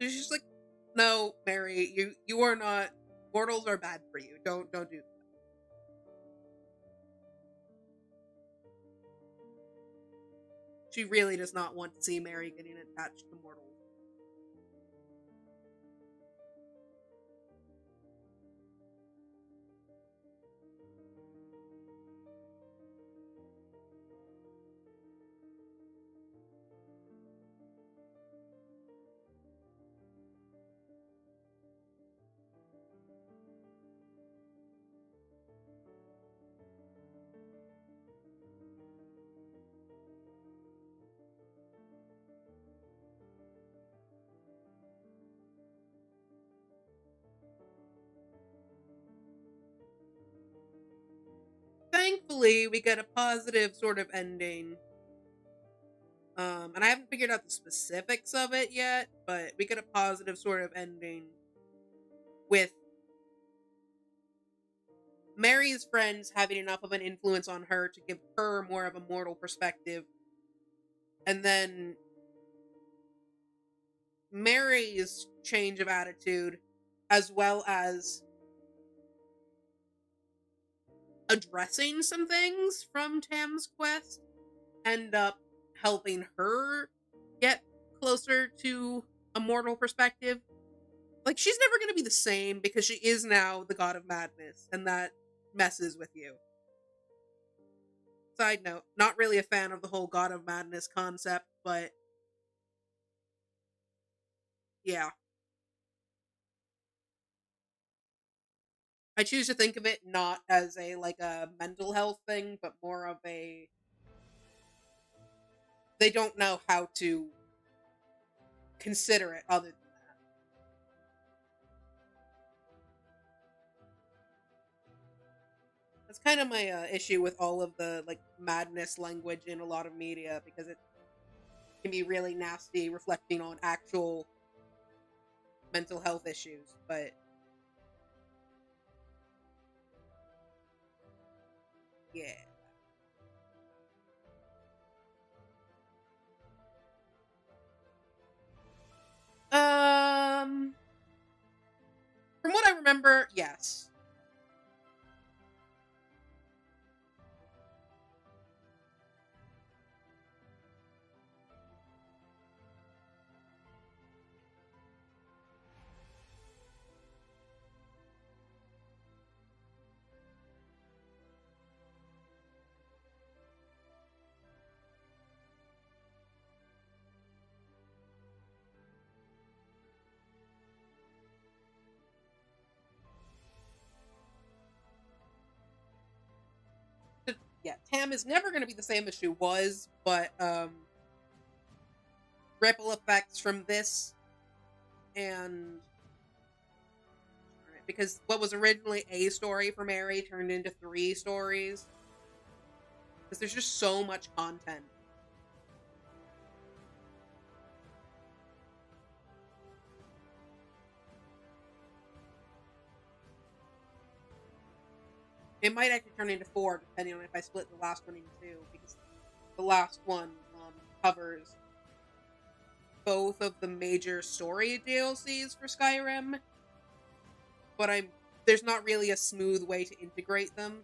S1: She's just like, no, Mary, you are not. Mortals are bad for you. Don't do that. She really does not want to see Mary getting attached to mortals. Thankfully, we get a positive sort of ending. And I haven't figured out the specifics of it yet, but we get a positive sort of ending with Mary Mary's friends having enough of an influence on her to give her more of a mortal perspective, and then Mary's change of attitude, as well as addressing some things from Tam's quest, end up helping her get closer to a mortal perspective. Like, she's never going to be the same because she is now the god of madness, and that messes with you. Side note, not really a fan of the whole god of madness concept, but yeah. I choose to think of it not as a like a mental health thing, but more of a they don't know how to consider it other than that. That's kind of my issue with all of the like madness language in a lot of media, because it can be really nasty reflecting on actual mental health issues. But yeah. Um from what I remember, yes. Yeah, Tam is never going to be the same as she was, but ripple effects from this and because what was originally a story for Mary turned into 3 stories because there's just so much content. It might actually turn into 4 depending on if I split the last one into 2, because the last one covers both of the major story DLCs for Skyrim, but there's not really a smooth way to integrate them,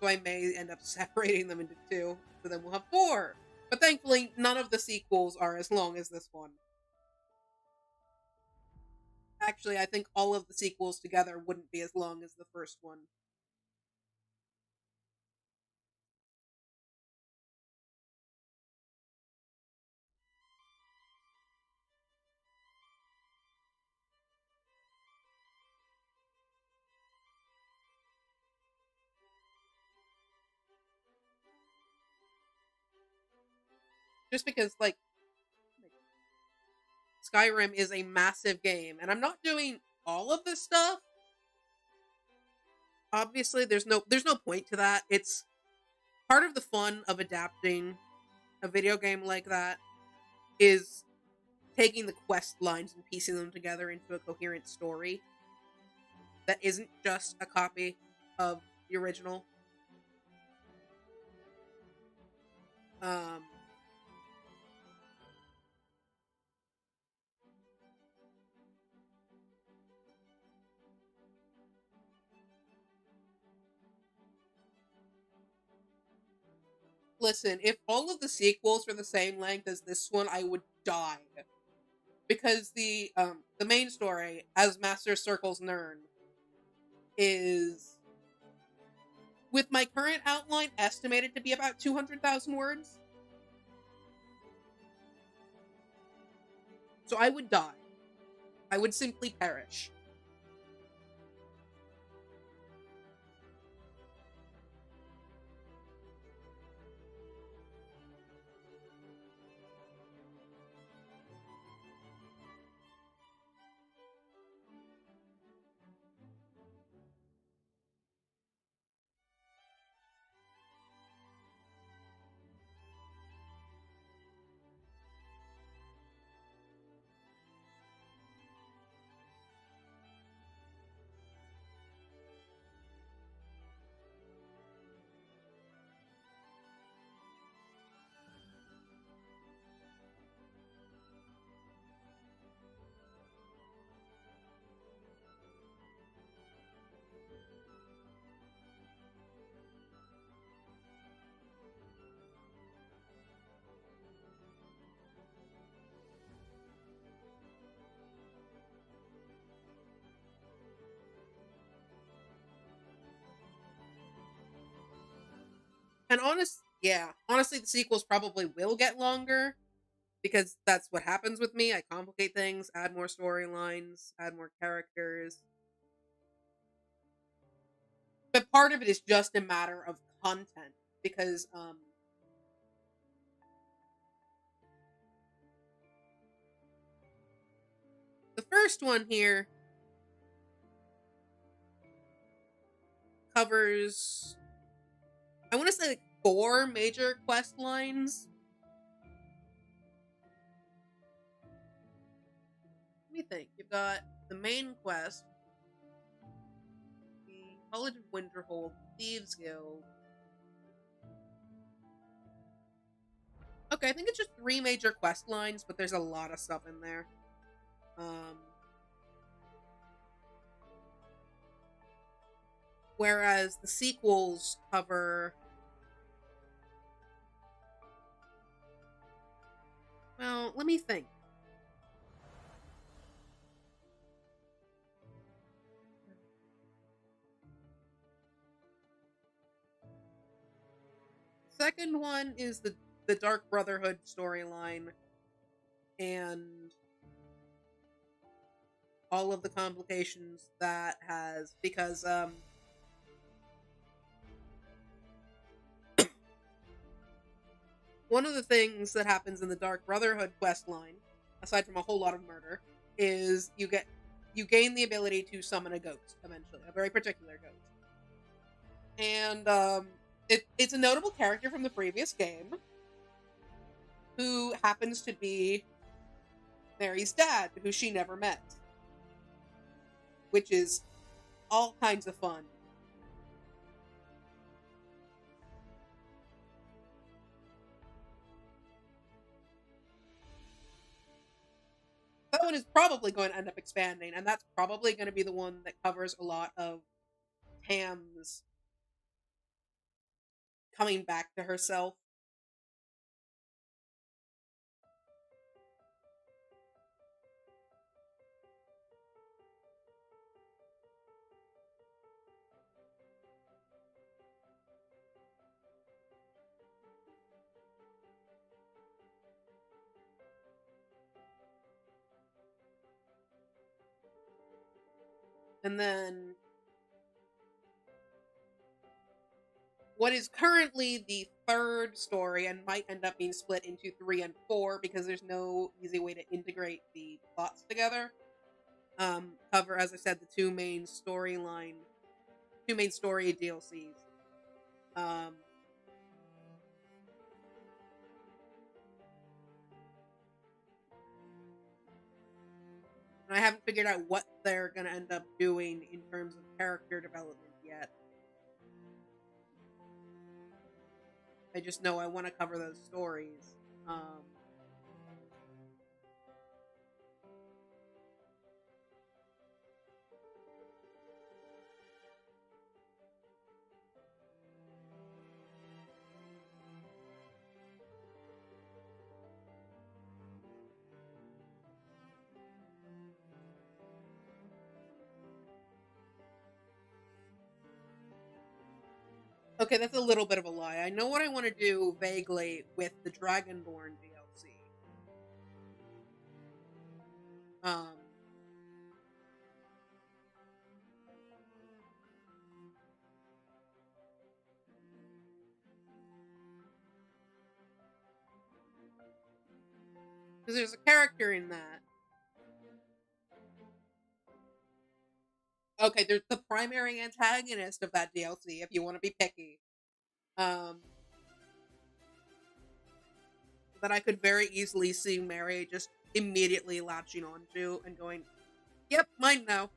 S1: so I may end up separating them into 2, so then we'll have 4. But thankfully, none of the sequels are as long as this one. Actually, I think all of the sequels together wouldn't be as long as the first one. Just because, like, Skyrim is a massive game, and I'm not doing all of this stuff. Obviously, there's no point to that. It's part of the fun of adapting a video game like that is taking the quest lines and piecing them together into a coherent story that isn't just a copy of the original. Um, Listen, if all of the sequels were the same length as this one, I would die. Because the main story, as Master Circle's Nern, is, with my current outline, estimated to be about 200,000 words. So I would die. I would simply perish. And honestly, the sequels probably will get longer because that's what happens with me. I complicate things, add more storylines, add more characters. But part of it is just a matter of content because the first one here covers, I want to say, like 4 major quest lines. Let me think. You've got the main quest, the College of Winterhold, Thieves Guild. Okay, I think it's just 3 major quest lines, but there's a lot of stuff in there. Um, Whereas the sequels cover, well, let me think. The second one is the Dark Brotherhood storyline and all of the complications that has, because one of the things that happens in the Dark Brotherhood quest line, aside from a whole lot of murder, is you gain the ability to summon a ghost eventually, a very particular ghost. And it's a notable character from the previous game who happens to be Mary's dad, who she never met, which is all kinds of fun. That one is probably going to end up expanding, and that's probably going to be the one that covers a lot of Tam's coming back to herself. And then what is currently the third story and might end up being split into 3 and 4 because there's no easy way to integrate the plots together. Cover, as I said, the 2 main story DLCs. Um, and I haven't figured out what they're going to end up doing in terms of character development yet. I just know I want to cover those stories. Okay, that's a little bit of a lie. I know what I want to do vaguely with the Dragonborn DLC. Um, because there's a character in that. Okay, there's the primary antagonist of that DLC. If you want to be picky, um, that I could very easily see Mary just immediately latching onto and going, "Yep, mine now."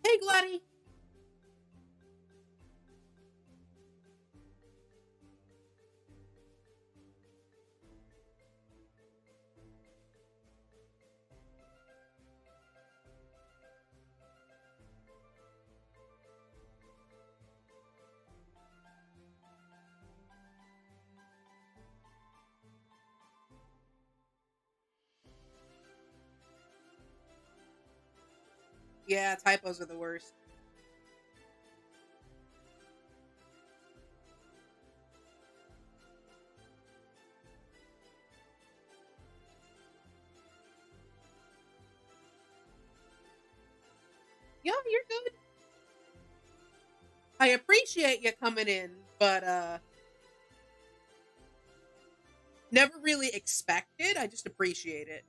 S1: Hey, Gladdy. Yeah, typos are the worst. Yeah, you're good. I appreciate you coming in, but never really expected. I just appreciate it.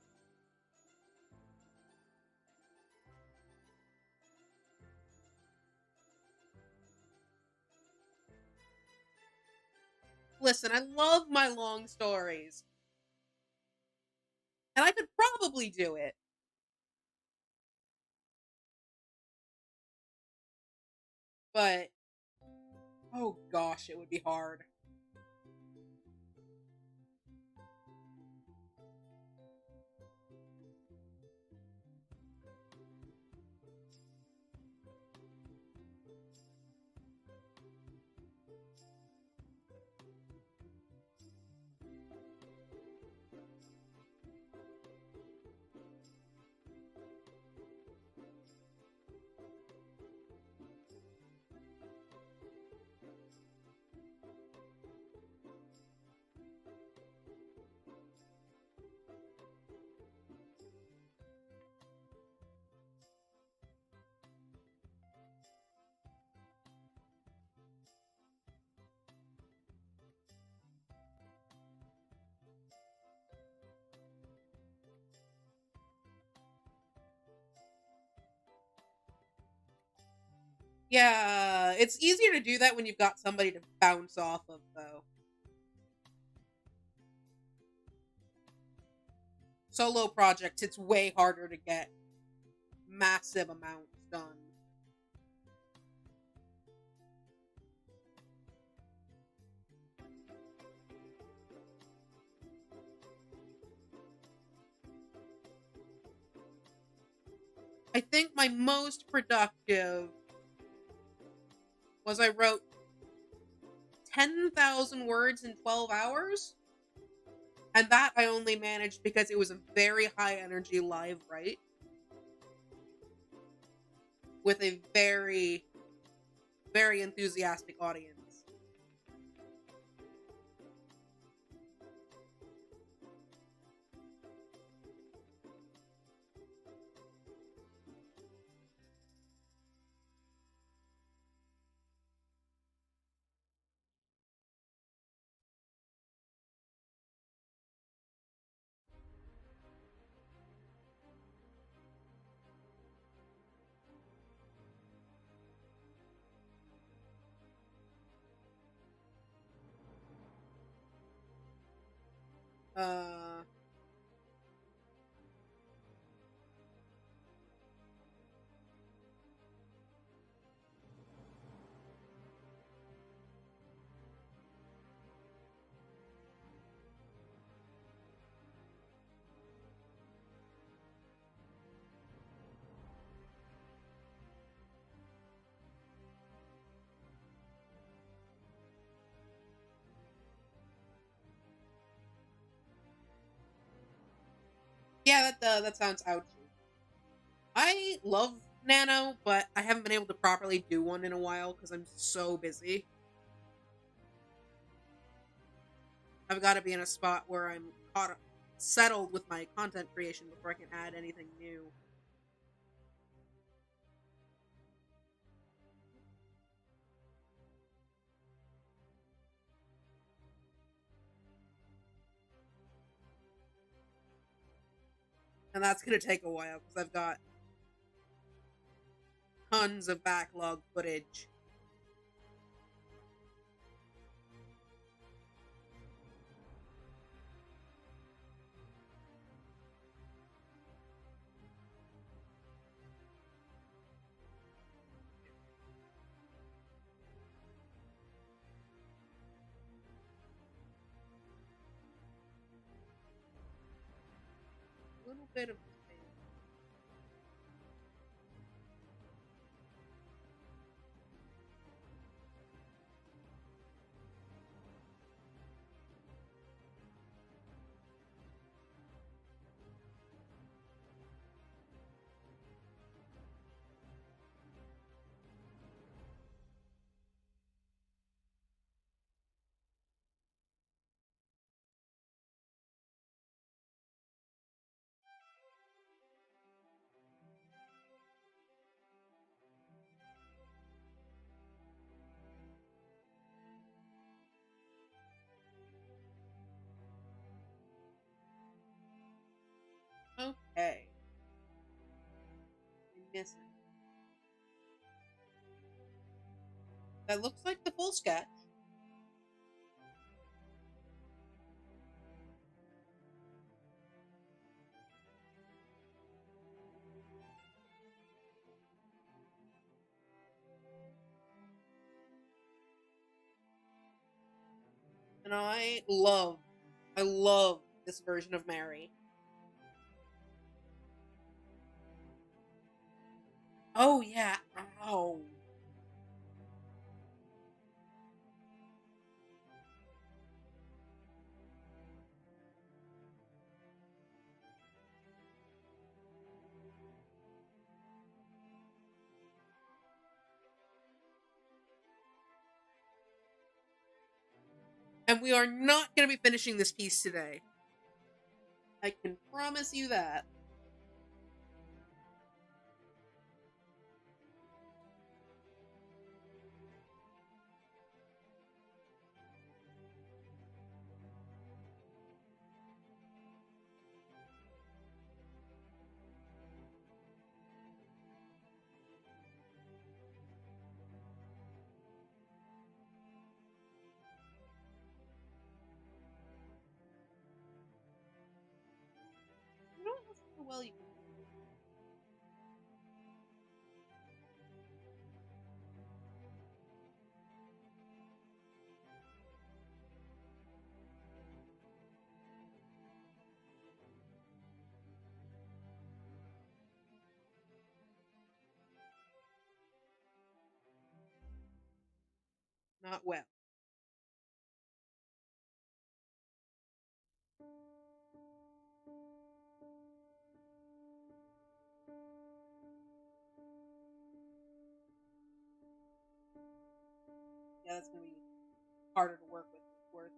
S1: Listen, I love my long stories, and I could probably do it. But oh gosh, it would be hard. Yeah, it's easier to do that when you've got somebody to bounce off of, though. Solo projects, it's way harder to get massive amounts done. I think my most productive was I wrote 10,000 words in 12 hours. And that I only managed because it was a very high energy live write with a very, very enthusiastic audience. Uh, yeah, that sounds ouchy. I love Nano, but I haven't been able to properly do one in a while because I'm so busy. I've got to be in a spot where I'm settled with my content creation before I can add anything new. And that's going to take a while because I've got tons of backlog footage. A little bit of missing? That looks like the full sketch. And I love this version of Mary. Oh yeah, ow. And we are not going to be finishing this piece today. I can promise you that. You know what? Let's see how well you can do. Not well. Yeah, that's going to be harder to work with. Worth.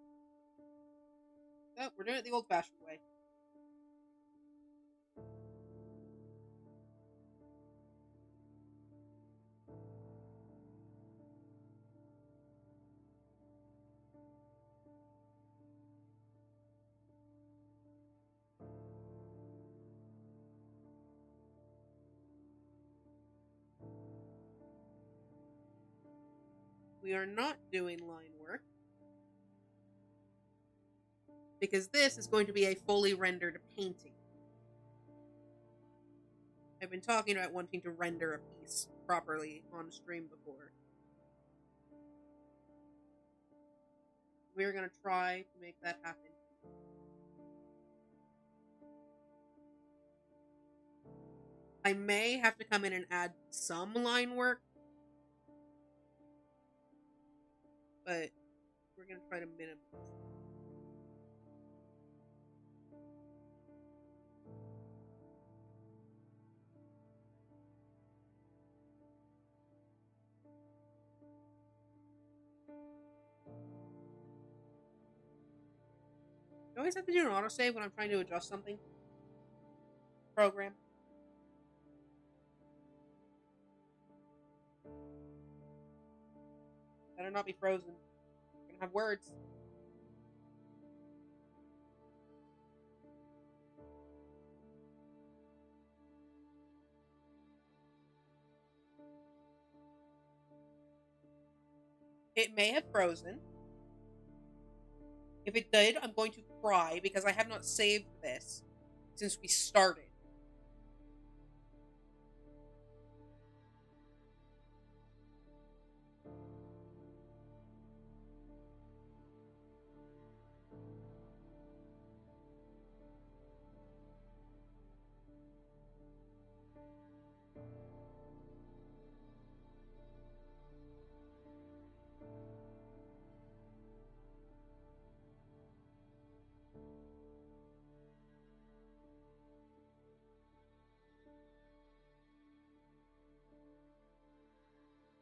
S1: Oh, we're doing it the old-fashioned way. We are not doing line work because this is going to be a fully rendered painting. I've been talking about wanting to render a piece properly on stream before. We're going to try to make that happen. I may have to come in and add some line work, but we're going to try to minimize. I always have to do an autosave when I'm trying to adjust something. Program. Better not be frozen. We're gonna have words. It may have frozen. If it did, I'm going to cry because I have not saved this since we started.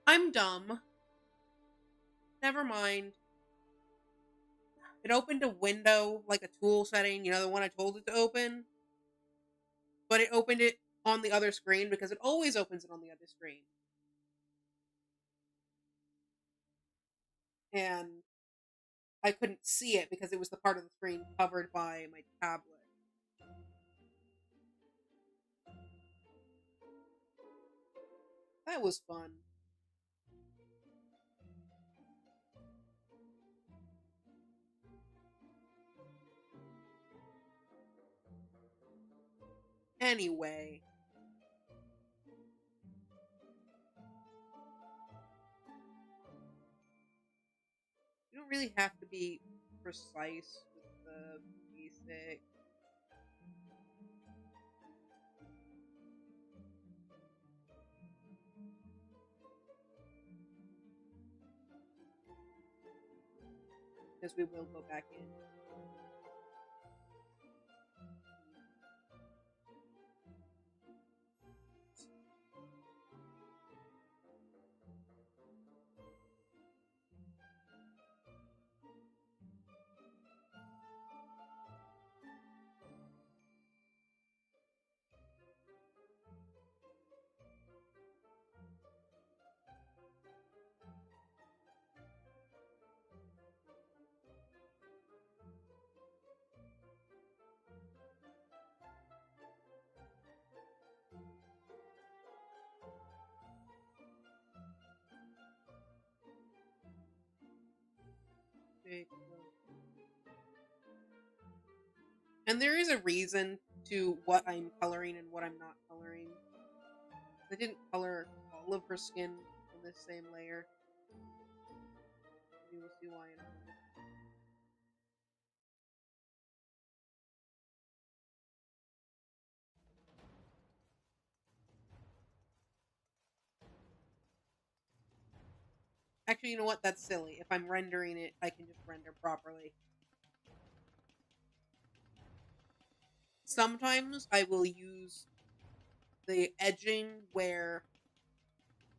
S1: I'm dumb. Never mind. It opened a window, like a tool setting, you know, the one I told it to open. But it opened it on the other screen because it always opens it on the other screen. And I couldn't see it because it was the part of the screen covered by my tablet. That was fun. Anyway. You don't really have to be precise with the basic. Because we will go back in. And there is a reason to what I'm coloring and what I'm not coloring. I didn't color all of her skin on this same layer. You will see why in a moment. Actually, you know what? That's silly. If I'm rendering it, I can just render properly. Sometimes I will use the edging where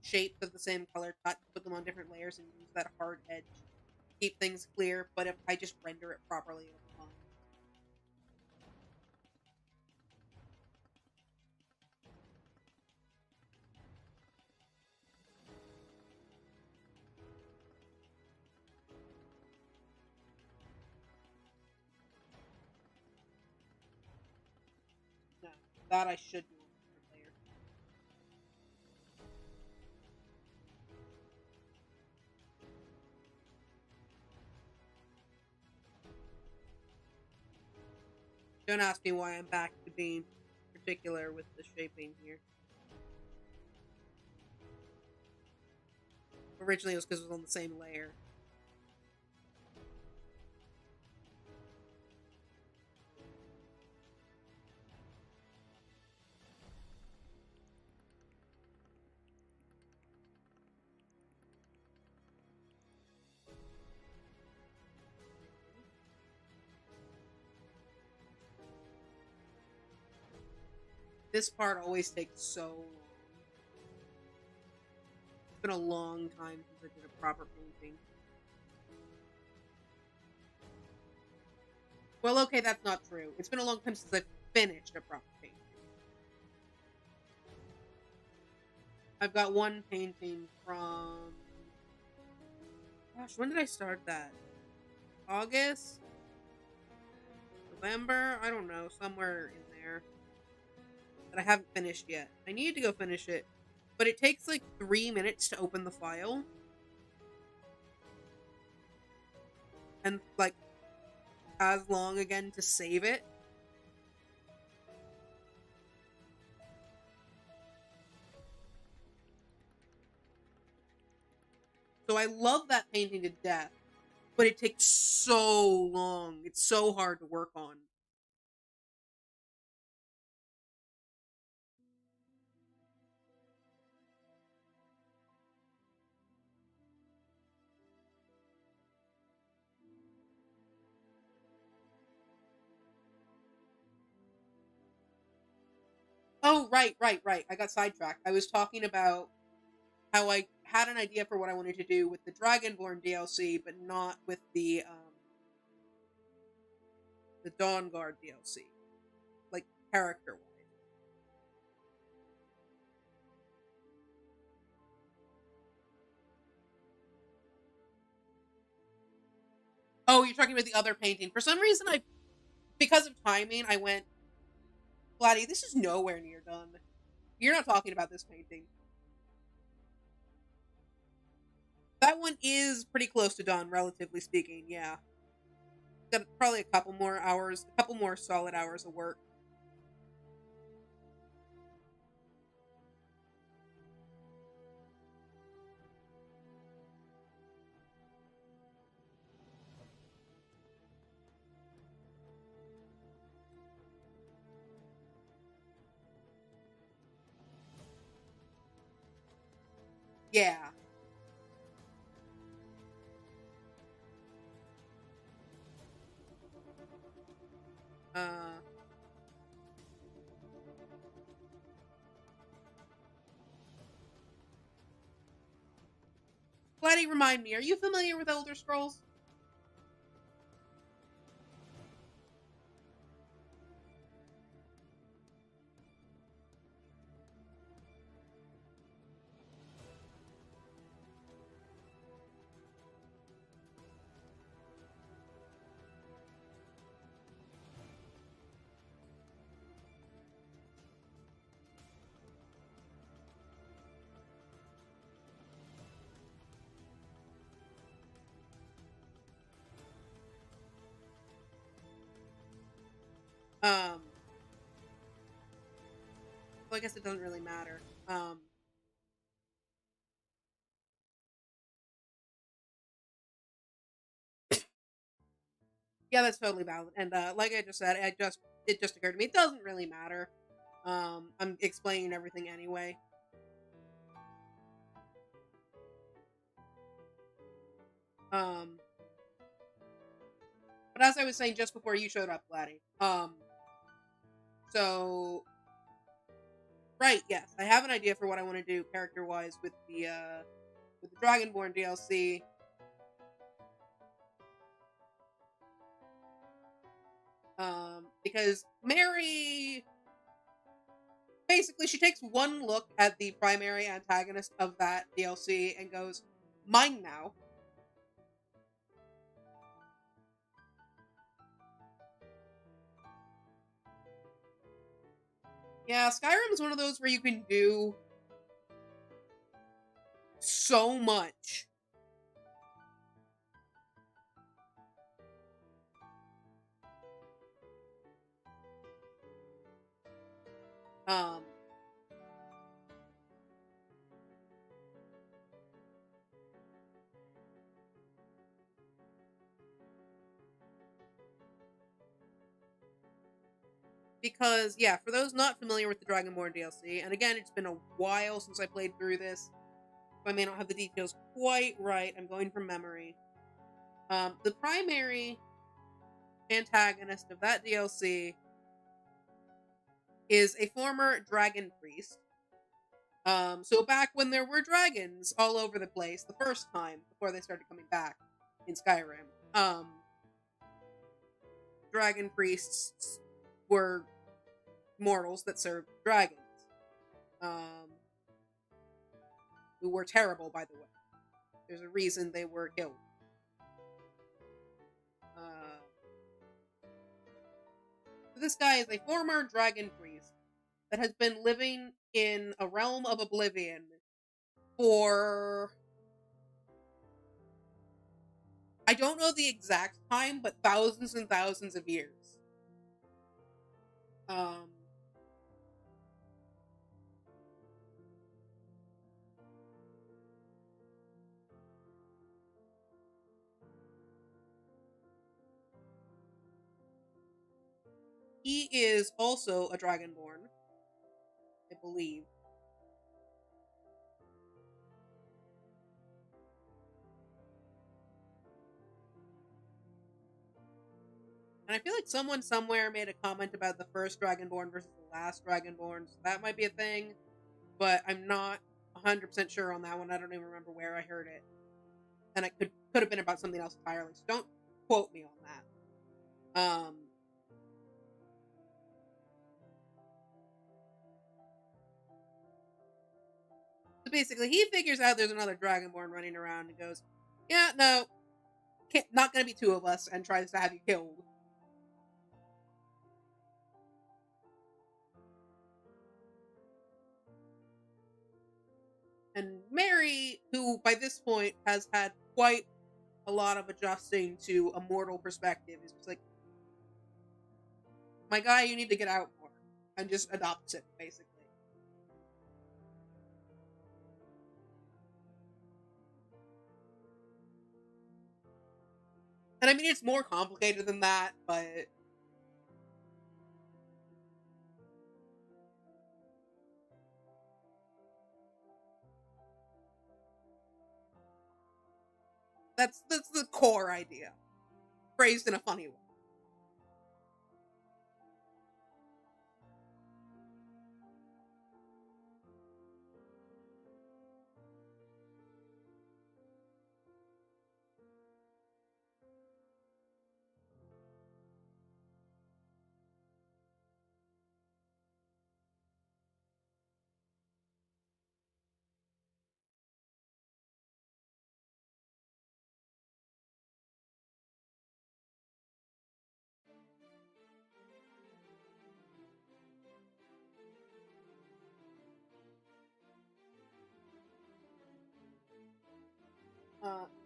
S1: shapes of the same color cut, put them on different layers, and use that hard edge to keep things clear. But if I just render it properly, it'll be fine. No, that I should do on a different layer. Don't ask me why I'm back to being particular with the shaping here. Originally, it was because it was on the same layer. This part always takes so long. It's been a long time since I did a proper painting. Well, okay, that's not true. It's been a long time since I've finished a proper painting. I've got one painting from... Gosh, when did I start that? August? November? I don't know. Somewhere in there. That I haven't finished yet. I need to go finish it. But it takes like 3 minutes to open the file. And like as long again to save it. So I love that painting to death, but it takes so long. It's so hard to work on. Oh, right. I got sidetracked. I was talking about how I had an idea for what I wanted to do with the Dragonborn DLC, but not with the Dawn Guard DLC, like character wise. Oh, you're talking about the other painting. For some reason, because of timing, I went, Vladdy, this is nowhere near done. You're not talking about this painting. That one is pretty close to done, relatively speaking, yeah. Got probably a couple more hours, a couple more solid hours of work. Yeah. Uh, Glad you remind me, are you familiar with Elder Scrolls? Um, well, I guess it doesn't really matter. Yeah, that's totally valid. And like I just said, it just occurred to me. It doesn't really matter. I'm explaining everything anyway. Um, but as I was saying just before you showed up, Laddie. So right, yes, I have an idea for what I want to do character wise with the Dragonborn DLC. Because Mary basically she takes one look at the primary antagonist of that DLC and goes, "Mine now." Yeah, Skyrim is one of those where you can do so much. Um, because yeah, for those not familiar with the Dragonborn DLC, and again, it's been a while since I played through this, so I may not have the details quite right. I'm going from memory. The primary antagonist of that DLC is a former dragon priest. So back when there were dragons all over the place, the first time before they started coming back in Skyrim, dragon priests were mortals that served dragons, um, who were terrible, by the way. There's a reason they were killed. Uh, so this guy is a former dragon priest that has been living in a realm of oblivion for I don't know the exact time, but thousands and thousands of years. Um, he is also a dragonborn, I believe. And I feel like someone somewhere made a comment about the first dragonborn versus the last dragonborn, so that might be a thing. But I'm not 100% sure on that one. I don't even remember where I heard it, and it could have been about something else entirely. So don't quote me on that. So basically, he figures out there's another dragonborn running around and goes, "Yeah, no, not gonna be two of us," and tries to have you killed. And Mary, who by this point has had quite a lot of adjusting to a mortal perspective, is just like, my guy, you need to get out more, and just adopts it, basically. And I mean, it's more complicated than that, but that's the core idea, phrased in a funny way.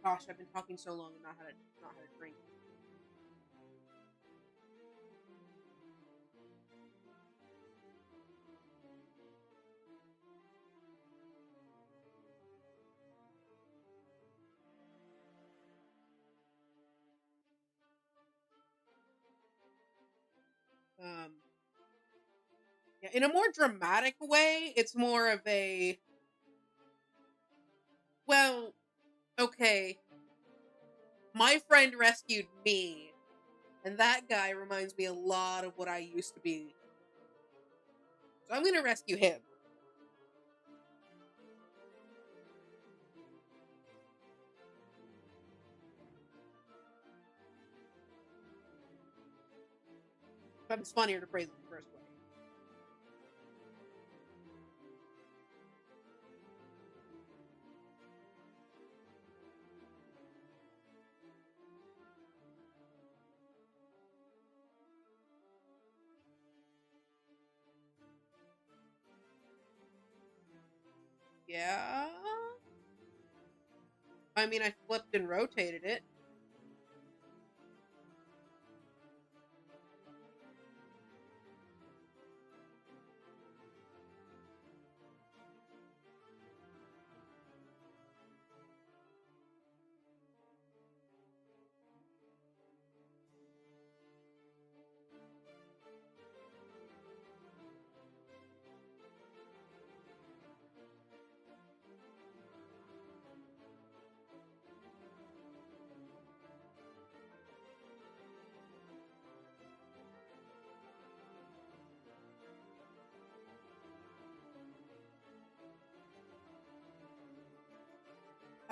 S1: Gosh, I've been talking so long and not had a drink. Um, yeah, in a more dramatic way, it's more of a, well, okay, my friend rescued me, and that guy reminds me a lot of what I used to be. So I'm gonna rescue him. But it's funnier to phrase it the first way. Yeah. I mean, I flipped and rotated it.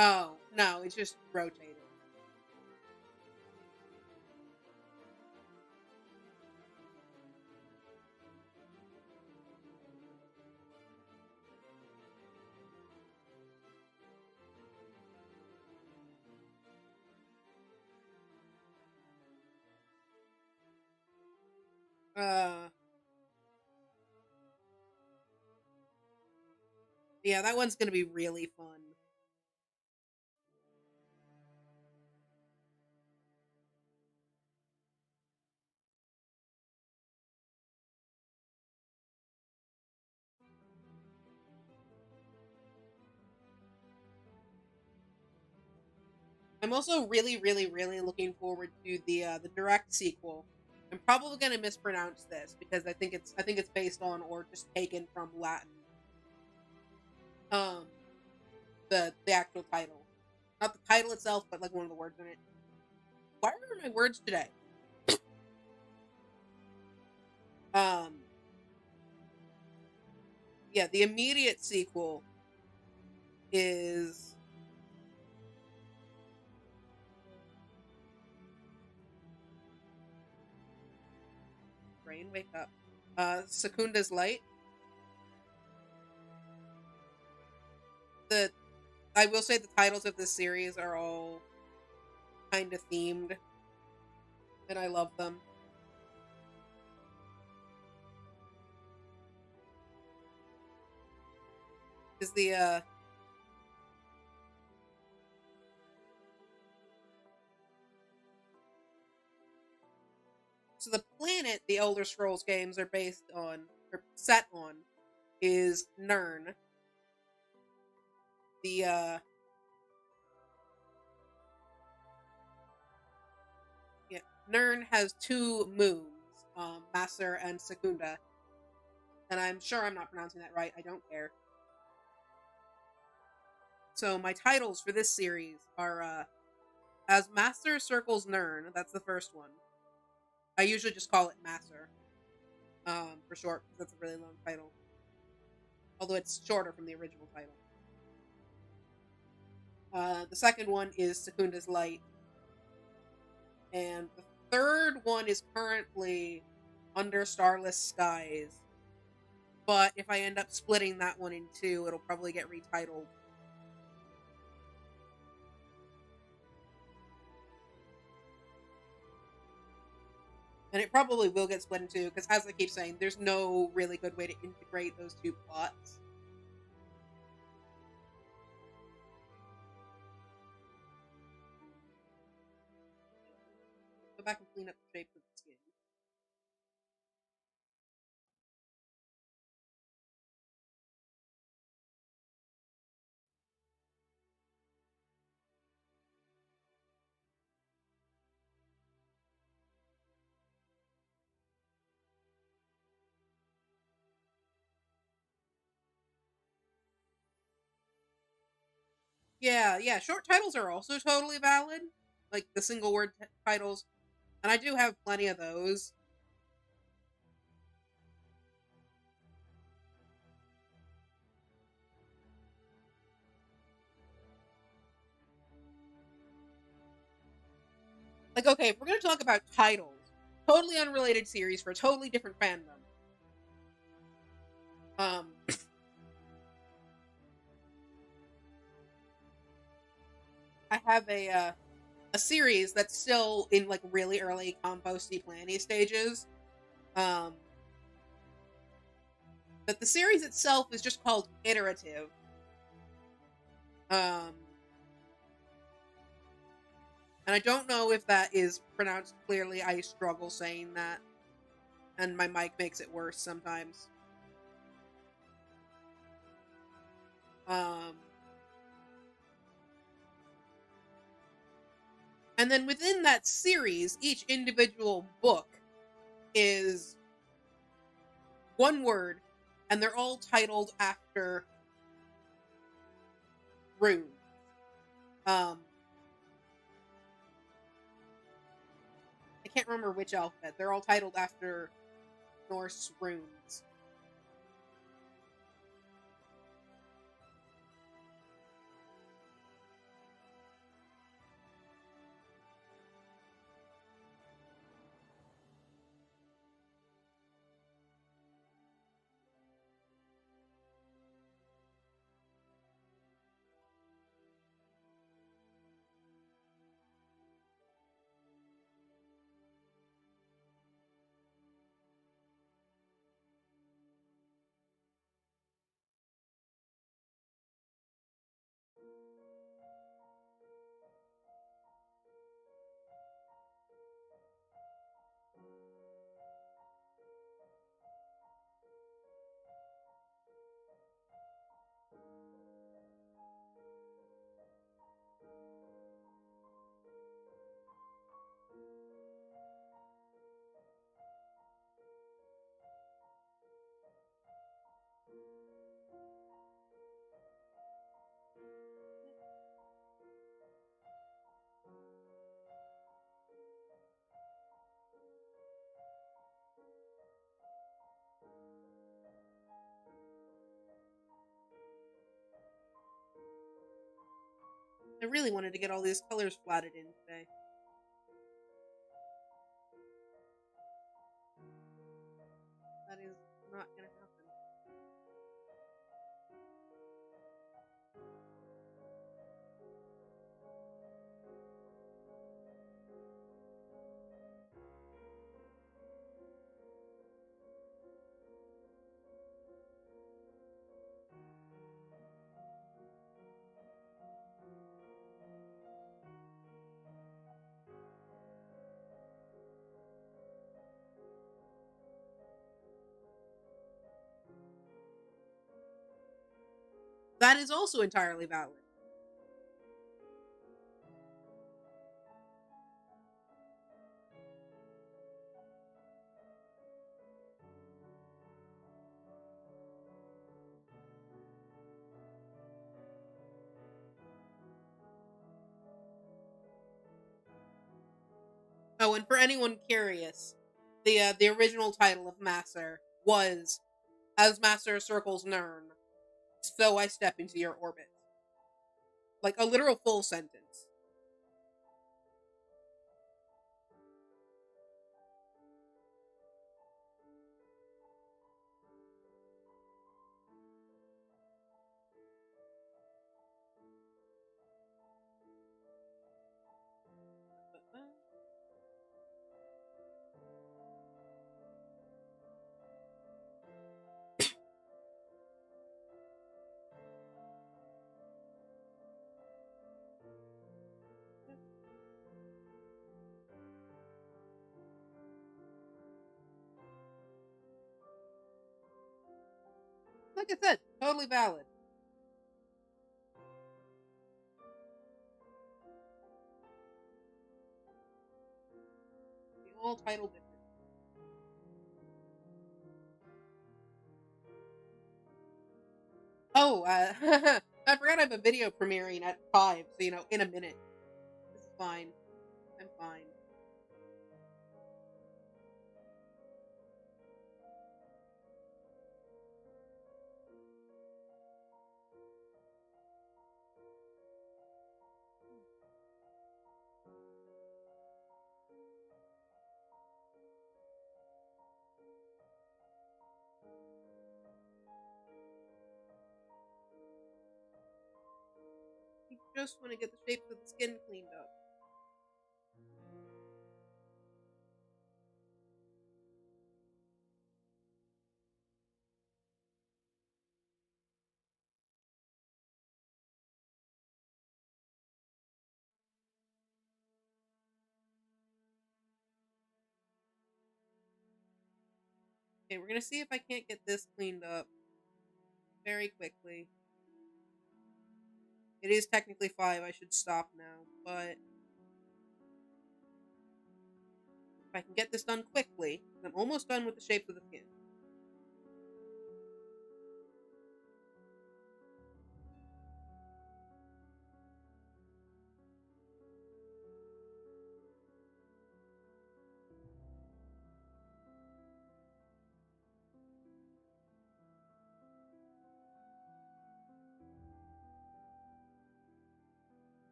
S1: Oh, no, it's just rotated. Uh, yeah, that one's gonna be really fun. I'm also really, really, really looking forward to the direct sequel. I'm probably gonna mispronounce this because I think it's based on or just taken from Latin. Um, the actual title, not the title itself, but like one of the words in it. Why are my words today? Um, yeah, the immediate sequel is Brain Wake Up. Secunda's Light. The I will say the titles of this series are all kind of themed, and I love them. Is the So the planet the Elder Scrolls games are based on, or set on, is Nirn. The yeah, Nirn has two moons, Maser and Secunda, and I'm sure I'm not pronouncing that right. I don't care. So my titles for this series are As Master Circles Nirn. That's the first one. I usually just call it Master, for short, because that's a really long title. Although it's shorter from the original title. The second one is Secunda's Light. And the third one is currently Under Starless Skies. But if I end up splitting that one in two, it'll probably get retitled. And it probably will get split in two, because as I keep saying, there's no really good way to integrate those two plots. Go back and clean up the shapes of the skin. Yeah, short titles are also totally valid. Like the single word titles. And I do have plenty of those. Like, okay, if we're going to talk about titles, totally unrelated series for a totally different fandom. I have a series that's still in like really early composty planny stages. Um, but the series itself is just called Iterative. Um, and I don't know if that is pronounced clearly. I struggle saying that, and my mic makes it worse sometimes. Um, and then within that series, each individual book is one word, and they're all titled after runes. Um, I can't remember which alphabet. They're all titled after Norse runes. I really wanted to get all these colors flatted in today. That is not gonna happen. That is also entirely valid. Oh, and for anyone curious, the original title of Master was "As Master Circles Nern, So I Step into Your Orbit." Like a literal full sentence. Like I said, totally valid. The all title difference. Oh, I forgot I have a video premiering at 5, so in a minute. This is fine. I'm fine. You just want to get the shapes of the skin cleaned up. Okay, we're gonna see if I can't get this cleaned up very quickly. It is technically 5, I should stop now, but if I can get this done quickly, I'm almost done with the shapes of the skin.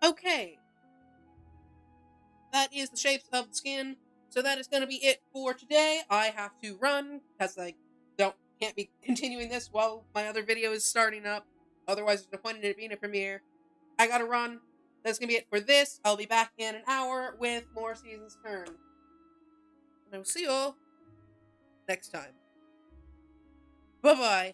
S1: Okay, that is the shapes of the skin. So that is going to be it for today. I have to run because I can't be continuing this while my other video is starting up. Otherwise, there's no point in it being a premiere. I gotta run. That's gonna be it for this. I'll be back in an hour with more Season's Turn. And I'll see you all next time. Bye bye.